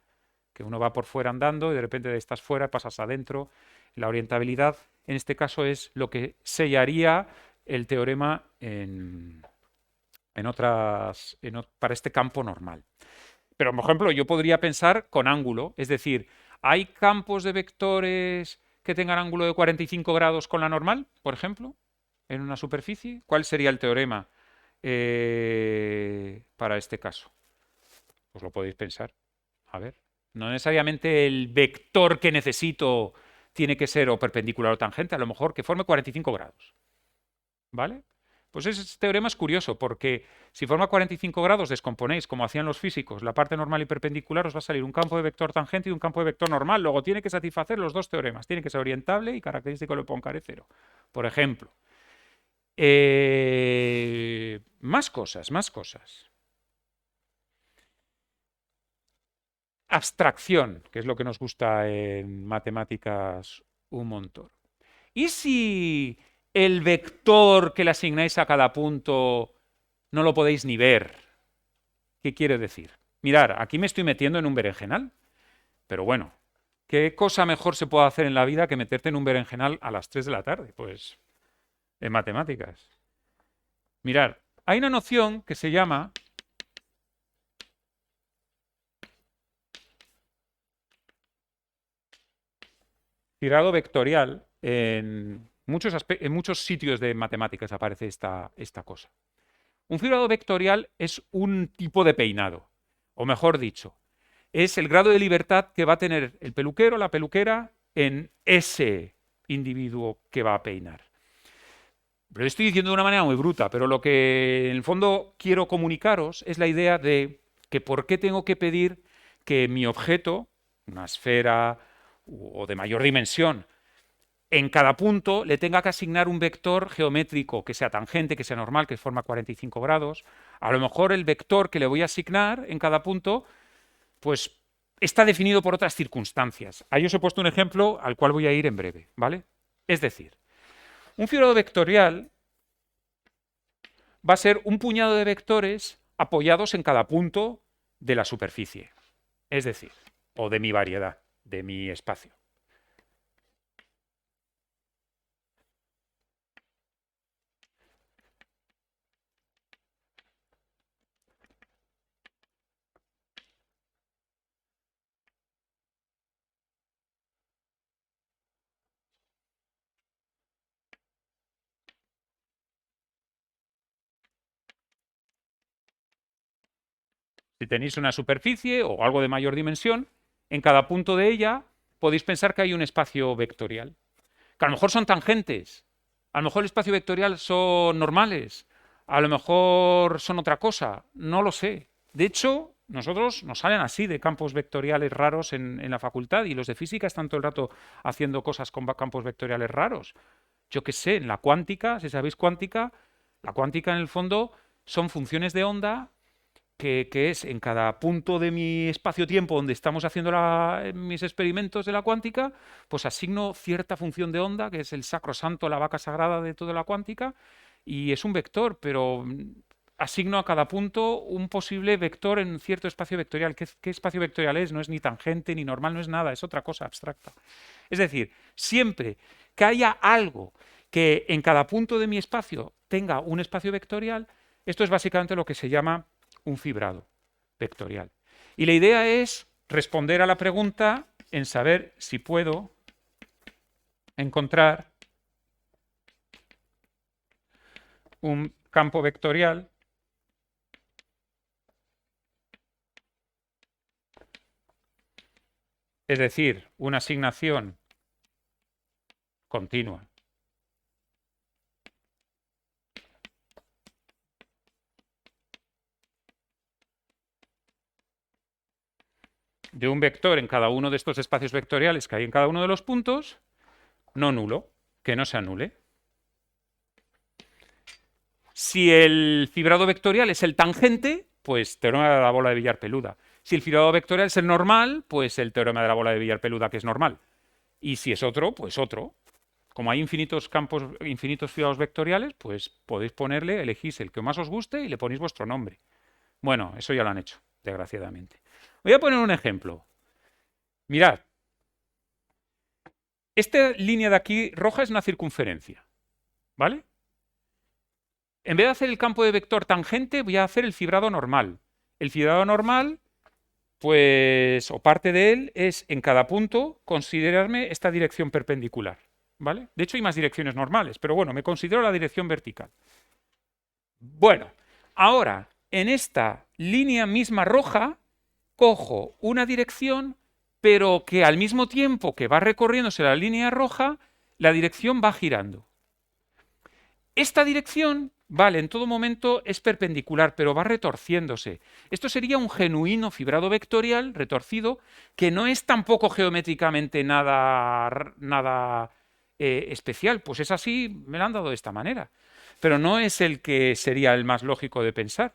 Que uno va por fuera andando y de repente estás fuera, pasas adentro. La orientabilidad, en este caso, es lo que sellaría el teorema para este campo normal. Pero, por ejemplo, yo podría pensar con ángulo, es decir, ¿hay campos de vectores que tengan ángulo de 45 grados con la normal, por ejemplo, en una superficie? ¿Cuál sería el teorema para este caso? Pues lo podéis pensar. A ver, no necesariamente el vector que necesito tiene que ser o perpendicular o tangente, a lo mejor que forme 45 grados. ¿Vale? Pues ese teorema es curioso, porque si forma 45 grados, descomponéis, como hacían los físicos, la parte normal y perpendicular, os va a salir un campo de vector tangente y un campo de vector normal. Luego tiene que satisfacer los dos teoremas. Tiene que ser orientable y característico de Poincaré cero. Por ejemplo. Más cosas, más cosas. Abstracción, que es lo que nos gusta en matemáticas un montón. ¿Y si el vector que le asignáis a cada punto no lo podéis ni ver? ¿Qué quiere decir? Mirar, aquí me estoy metiendo en un berenjenal, pero bueno, ¿qué cosa mejor se puede hacer en la vida que meterte en un berenjenal a las 3 de la tarde? Pues en matemáticas. Mirar, hay una noción que se llama tirado vectorial. En muchos sitios de matemáticas aparece esta cosa. Un fibrado vectorial es un tipo de peinado, o mejor dicho, es el grado de libertad que va a tener el peluquero o la peluquera en ese individuo que va a peinar. Lo estoy diciendo de una manera muy bruta, pero lo que en el fondo quiero comunicaros es la idea de que por qué tengo que pedir que mi objeto, una esfera o de mayor dimensión, en cada punto le tenga que asignar un vector geométrico que sea tangente, que sea normal, que forma 45 grados. A lo mejor el vector que le voy a asignar en cada punto, pues está definido por otras circunstancias. Ahí os he puesto un ejemplo al cual voy a ir en breve, ¿vale? Es decir, un fibrado vectorial va a ser un puñado de vectores apoyados en cada punto de la superficie, es decir, o de mi variedad, de mi espacio. Si tenéis una superficie o algo de mayor dimensión, en cada punto de ella podéis pensar que hay un espacio vectorial. Que a lo mejor son tangentes, a lo mejor el espacio vectorial son normales, a lo mejor son otra cosa, no lo sé. De hecho, nosotros nos salen así de campos vectoriales raros en la facultad y los de física están todo el rato haciendo cosas con campos vectoriales raros. Yo qué sé, en la cuántica, si sabéis cuántica, la cuántica en el fondo son funciones de onda que es en cada punto de mi espacio-tiempo donde estamos haciendo mis experimentos de la cuántica, pues asigno cierta función de onda, que es el sacrosanto, la vaca sagrada de toda la cuántica, y es un vector, pero asigno a cada punto un posible vector en cierto espacio vectorial. ¿Qué espacio vectorial es? No es ni tangente, ni normal, no es nada, es otra cosa abstracta. Es decir, siempre que haya algo que en cada punto de mi espacio tenga un espacio vectorial, esto es básicamente lo que se llama un fibrado vectorial. Y la idea es responder a la pregunta en saber si puedo encontrar un campo vectorial es decir, una asignación continua de un vector en cada uno de estos espacios vectoriales que hay en cada uno de los puntos, no nulo, que no se anule. Si el fibrado vectorial es el tangente, pues teorema de la bola de billar peluda. Si el fibrado vectorial es el normal, pues el teorema de la bola de billar peluda, que es normal. Y si es otro, pues otro. Como hay infinitos campos, infinitos fibrados vectoriales, pues podéis ponerle, elegís el que más os guste y le ponéis vuestro nombre. Bueno, eso ya lo han hecho, desgraciadamente. Voy a poner un ejemplo. Mirad. Esta línea de aquí roja es una circunferencia, ¿vale? En vez de hacer el campo de vector tangente, voy a hacer el fibrado normal. El fibrado normal, pues, o parte de él, es en cada punto considerarme esta dirección perpendicular, ¿vale? De hecho, hay más direcciones normales, pero bueno, me considero la dirección vertical. Bueno, ahora, en esta línea misma roja, cojo una dirección, pero que al mismo tiempo que va recorriéndose la línea roja, la dirección va girando. Esta dirección, vale, en todo momento es perpendicular, pero va retorciéndose. Esto sería un genuino fibrado vectorial retorcido, que no es tampoco geométricamente nada especial. Pues es así, me lo han dado de esta manera. Pero no es el que sería el más lógico de pensar.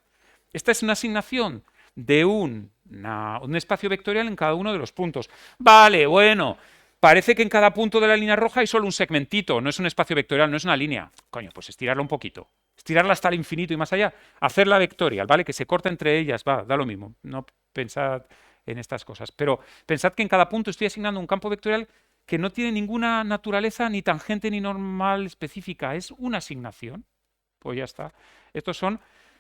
Esta es una asignación de un espacio vectorial en cada uno de los puntos. Vale, bueno, parece que en cada punto de la línea roja hay solo un segmentito, no es un espacio vectorial, no es una línea. Coño, pues estirarla un poquito. Estirarla hasta el infinito y más allá. Hacerla vectorial, ¿vale? Que se corta entre ellas, va, da lo mismo. No pensad en estas cosas. Pero pensad que en cada punto estoy asignando un campo vectorial que no tiene ninguna naturaleza ni tangente ni normal específica. Es una asignación. Pues ya está. Estos son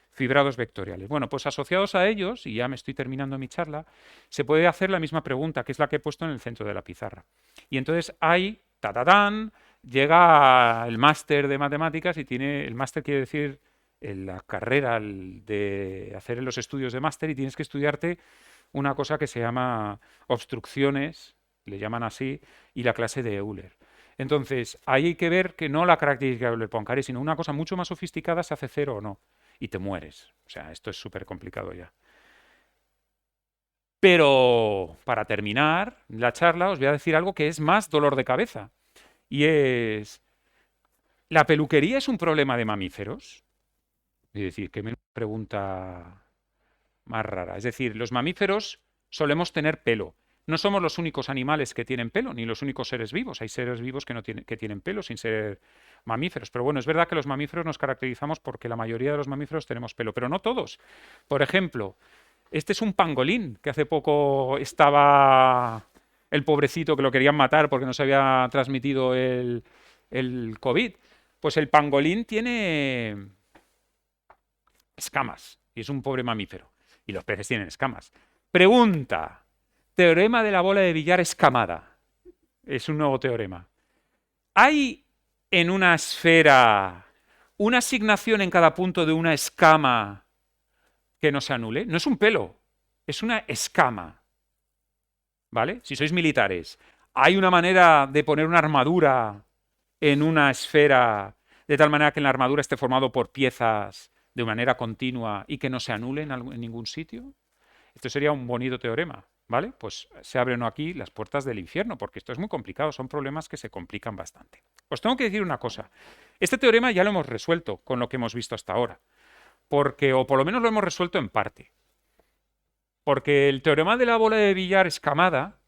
fibrados vectoriales. Bueno, pues asociados a ellos, y ya me estoy terminando mi charla, se puede hacer la misma pregunta, que es la que he puesto en el centro de la pizarra. Y entonces hay, llega el máster de matemáticas y tiene, el máster quiere decir la carrera de hacer los estudios de máster y tienes que estudiarte una cosa que se llama obstrucciones, le llaman así, y la clase de Euler. Entonces, ahí hay que ver que no la característica de Euler-Poincaré, sino una cosa mucho más sofisticada, se hace cero o no, y te mueres. O sea, esto es súper complicado ya. Pero para terminar la charla os voy a decir algo que es más dolor de cabeza. Y es, ¿la peluquería es un problema de mamíferos? Es decir, que me pregunta más rara. Es decir, los mamíferos solemos tener pelo. No somos los únicos animales que tienen pelo, ni los únicos seres vivos. Hay seres vivos que tienen pelo sin ser mamíferos. Pero bueno, es verdad que los mamíferos nos caracterizamos porque la mayoría de los mamíferos tenemos pelo, pero no todos. Por ejemplo, este es un pangolín, que hace poco estaba el pobrecito que lo querían matar porque no se había transmitido el COVID. Pues el pangolín tiene escamas y es un pobre mamífero. Y los peces tienen escamas. Pregunta. Teorema de la bola de billar escamada. Es un nuevo teorema. ¿Hay en una esfera una asignación en cada punto de una escama que no se anule? No es un pelo, es una escama. ¿Vale? Si sois militares, ¿hay una manera de poner una armadura en una esfera de tal manera que la armadura esté formado por piezas de manera continua y que no se anule en ningún sitio? Esto sería un bonito teorema, ¿vale? Pues se abren aquí las puertas del infierno, porque esto es muy complicado, son problemas que se complican bastante. Os tengo que decir una cosa, este teorema ya lo hemos resuelto con lo que hemos visto hasta ahora, porque, o por lo menos lo hemos resuelto en parte. Porque el teorema de la bola de billar escamada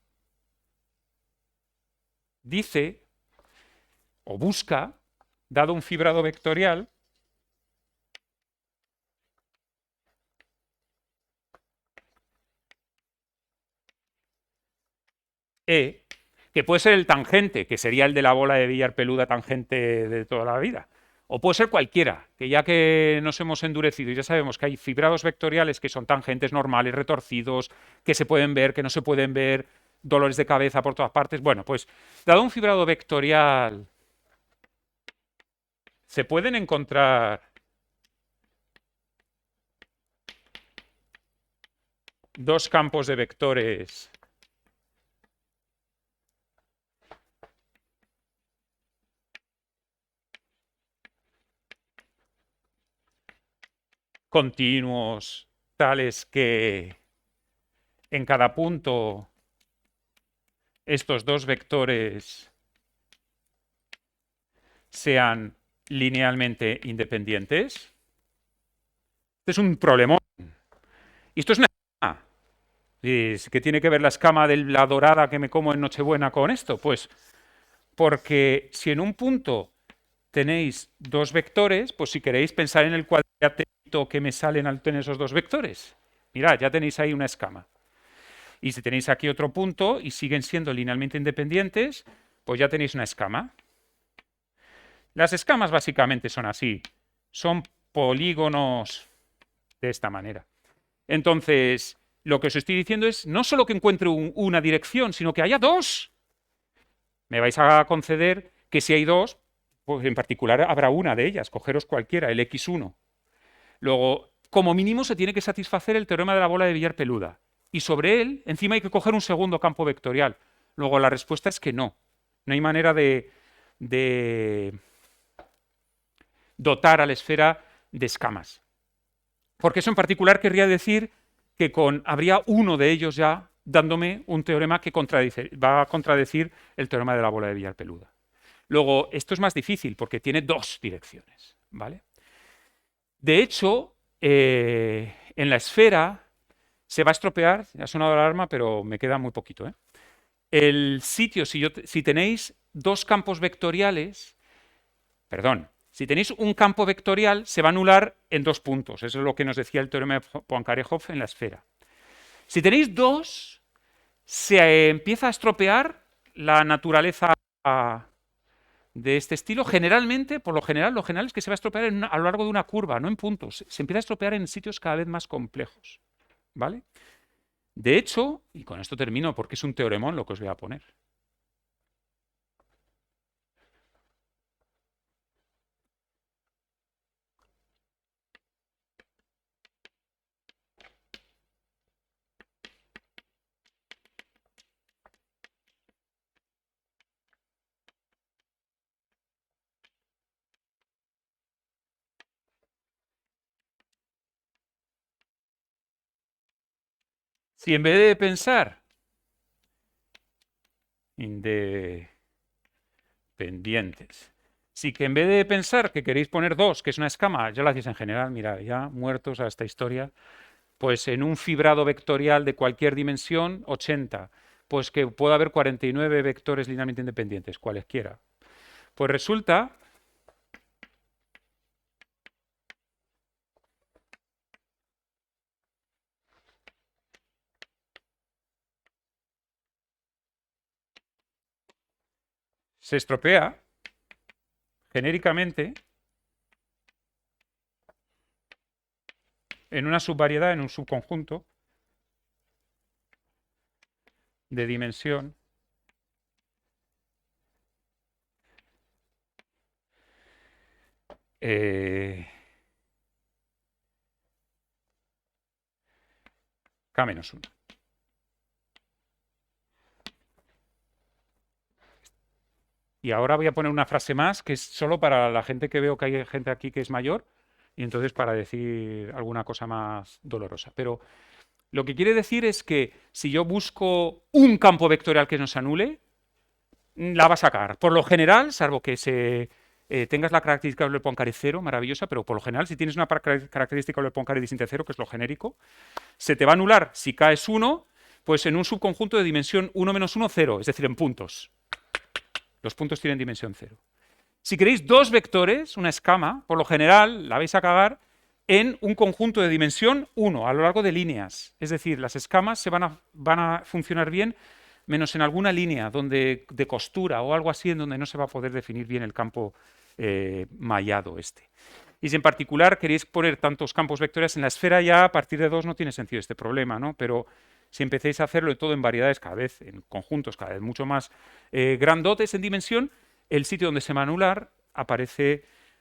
dice o busca, dado un fibrado vectorial, E, que puede ser el tangente, que sería el de la bola de billar peluda tangente de toda la vida. O puede ser cualquiera, que ya que nos hemos endurecido y ya sabemos que hay fibrados vectoriales que son tangentes normales, retorcidos, que se pueden ver, que no se pueden ver, dolores de cabeza por todas partes. Bueno, pues dado un fibrado vectorial, se pueden encontrar dos campos de vectores continuos, tales que en cada punto estos dos vectores sean linealmente independientes. Este es un problemón. Y esto es una escama. ¿Qué tiene que ver la escama de la dorada que me como en Nochebuena con esto? Pues porque si en un punto tenéis dos vectores, pues si queréis pensar en el cuadradito que me salen al tener esos dos vectores, mirad, ya tenéis ahí una escama. Y si tenéis aquí otro punto y siguen siendo linealmente independientes, pues ya tenéis una escama. Las escamas básicamente son así, son polígonos de esta manera. Entonces, lo que os estoy diciendo es no solo que encuentre una dirección, sino que haya dos. Me vais a conceder que si hay dos, pues en particular habrá una de ellas, cogeros cualquiera, el x1. Luego, como mínimo se tiene que satisfacer el teorema de la bola de billar peluda. Y sobre él, encima hay que coger un segundo campo vectorial. Luego, la respuesta es que no. No hay manera de dotar a la esfera de escamas. Porque eso en particular querría decir que habría uno de ellos ya dándome un teorema que va a contradecir el teorema de la bola de billar peluda. Luego, esto es más difícil porque tiene dos direcciones, ¿vale? De hecho, en la esfera se va a estropear, ya ha sonado la alarma, pero me queda muy poquito, ¿eh? El sitio, si tenéis dos campos vectoriales, perdón, si tenéis un campo vectorial, se va a anular en dos puntos. Eso es lo que nos decía el teorema de Poincaré-Hopf en la esfera. Si tenéis dos, se empieza a estropear la naturaleza de este estilo. Generalmente, por lo general es que se va a estropear a lo largo de una curva, no en puntos. Se empieza a estropear en sitios cada vez más complejos. ¿Vale? De hecho, y con esto termino porque es un teoremón lo que os voy a poner. Si en vez de pensar independientes, si que en vez de pensar que queréis poner dos, que es una escama, ya lo hacéis en general, mira, ya muertos a esta historia, pues en un fibrado vectorial de cualquier dimensión, 80, pues que pueda haber 49 vectores linealmente independientes, cualesquiera. Pues resulta se estropea genéricamente en una subvariedad, en un subconjunto de dimensión K-1. Y ahora voy a poner una frase más que es solo para la gente que veo que hay gente aquí que es mayor y entonces para decir alguna cosa más dolorosa. Pero lo que quiere decir es que si yo busco un campo vectorial que nos anule, la va a sacar. Por lo general, salvo que se tengas la característica de Euler-Poincaré 0, maravillosa, pero por lo general, si tienes una característica de Euler-Poincaré distinta de 0, que es lo genérico, se te va a anular si k es 1, pues en un subconjunto de dimensión 1 menos 1, 0, es decir, en puntos. Los puntos tienen dimensión 0. Si queréis dos vectores, una escama, por lo general la vais a cagar en un conjunto de dimensión 1 a lo largo de líneas. Es decir, las escamas van a funcionar bien menos en alguna línea de costura o algo así en donde no se va a poder definir bien el campo mallado este. Y si en particular queréis poner tantos campos vectoriales en la esfera, ya a partir de 2 no tiene sentido este problema, ¿no? Pero si empecéis a hacerlo todo en variedades cada vez, en conjuntos cada vez mucho más grandotes en dimensión, el sitio donde se va a anular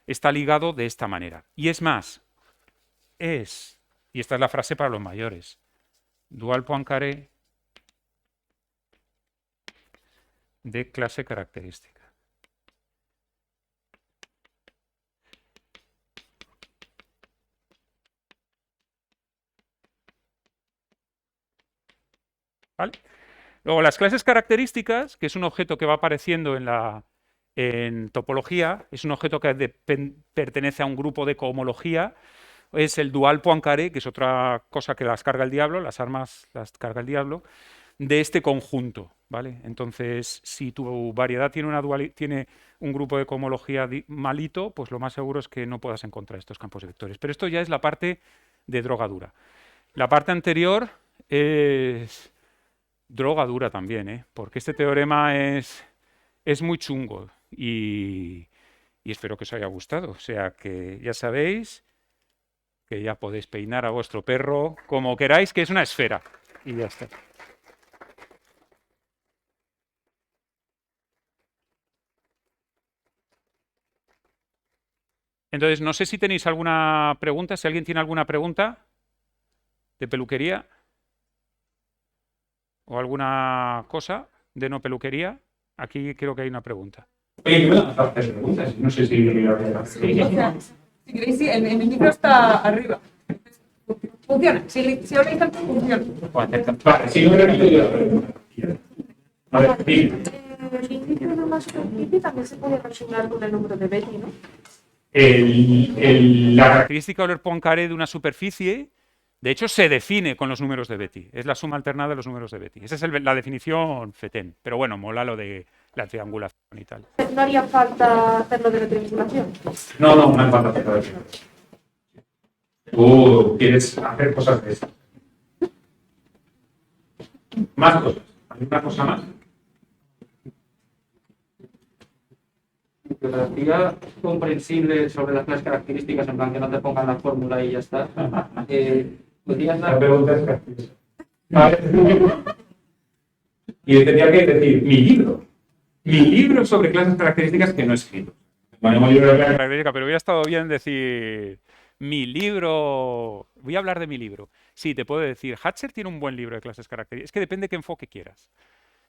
está ligado de esta manera. Y es más, y esta es la frase para los mayores, dual Poincaré de clase característica. ¿Vale? Luego, las clases características, que es un objeto que va apareciendo en topología, es un objeto que pertenece a un grupo de cohomología, es el dual Poincaré, que es otra cosa que las carga el diablo, las armas las carga el diablo, de este conjunto, ¿vale? Entonces, si tu variedad tiene un grupo de cohomología malito, pues lo más seguro es que no puedas encontrar estos campos de vectores. Pero esto ya es la parte de droga dura. La parte anterior es droga dura también, porque este teorema es muy chungo y espero que os haya gustado. O sea que ya sabéis que ya podéis peinar a vuestro perro como queráis, que es una esfera. Y ya está. Entonces, no sé si tenéis alguna pregunta, si alguien tiene alguna pregunta de peluquería o alguna cosa de no peluquería. Aquí creo que hay una pregunta. Oye, yo me lanzo a hacer preguntas, no sé si... Si queréis, sí, el micro está arriba. Funciona, si habla instante, funciona. Vale, si no me repito yo. A ver, sí. El índice de una superficie también se puede relacionar con el número de Betti, ¿no? La característica Euler-Poincaré de una superficie, de hecho, se define con los números de Betti. Es la suma alternada de los números de Betti. Esa es la definición FETEN. Pero bueno, mola lo de la triangulación y tal. ¿No haría falta hacerlo de la triangulación? No me falta hacerlo de triangulación. Tú quieres hacer cosas de estas. Más cosas. ¿Alguna cosa más? Bibliografía comprensible sobre las clases características, en plan que no te pongan la fórmula y ya está. ¿Podrías La dar? pregunta es graciosa. Y tendría que decir, mi libro sobre clases características que no he escrito. Pero hubiera estado bien decir mi libro. Voy a hablar de mi libro. Sí, te puedo decir, Hatcher tiene un buen libro de clases características. Es que depende de qué enfoque quieras.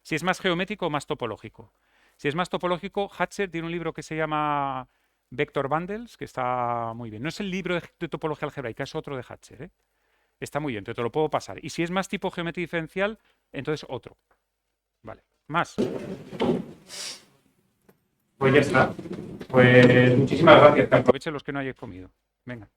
Si es más geométrico o más topológico. Si es más topológico, Hatcher tiene un libro que se llama Vector Bundles, que está muy bien. No es el libro de topología algebraica, es otro de Hatcher, ¿eh? Está muy bien, te lo puedo pasar. Y si es más tipo geometría diferencial, entonces otro. Vale, más. Pues ya está. Pues muchísimas gracias, Carlos. Aprovechen los que no hayáis comido. Venga.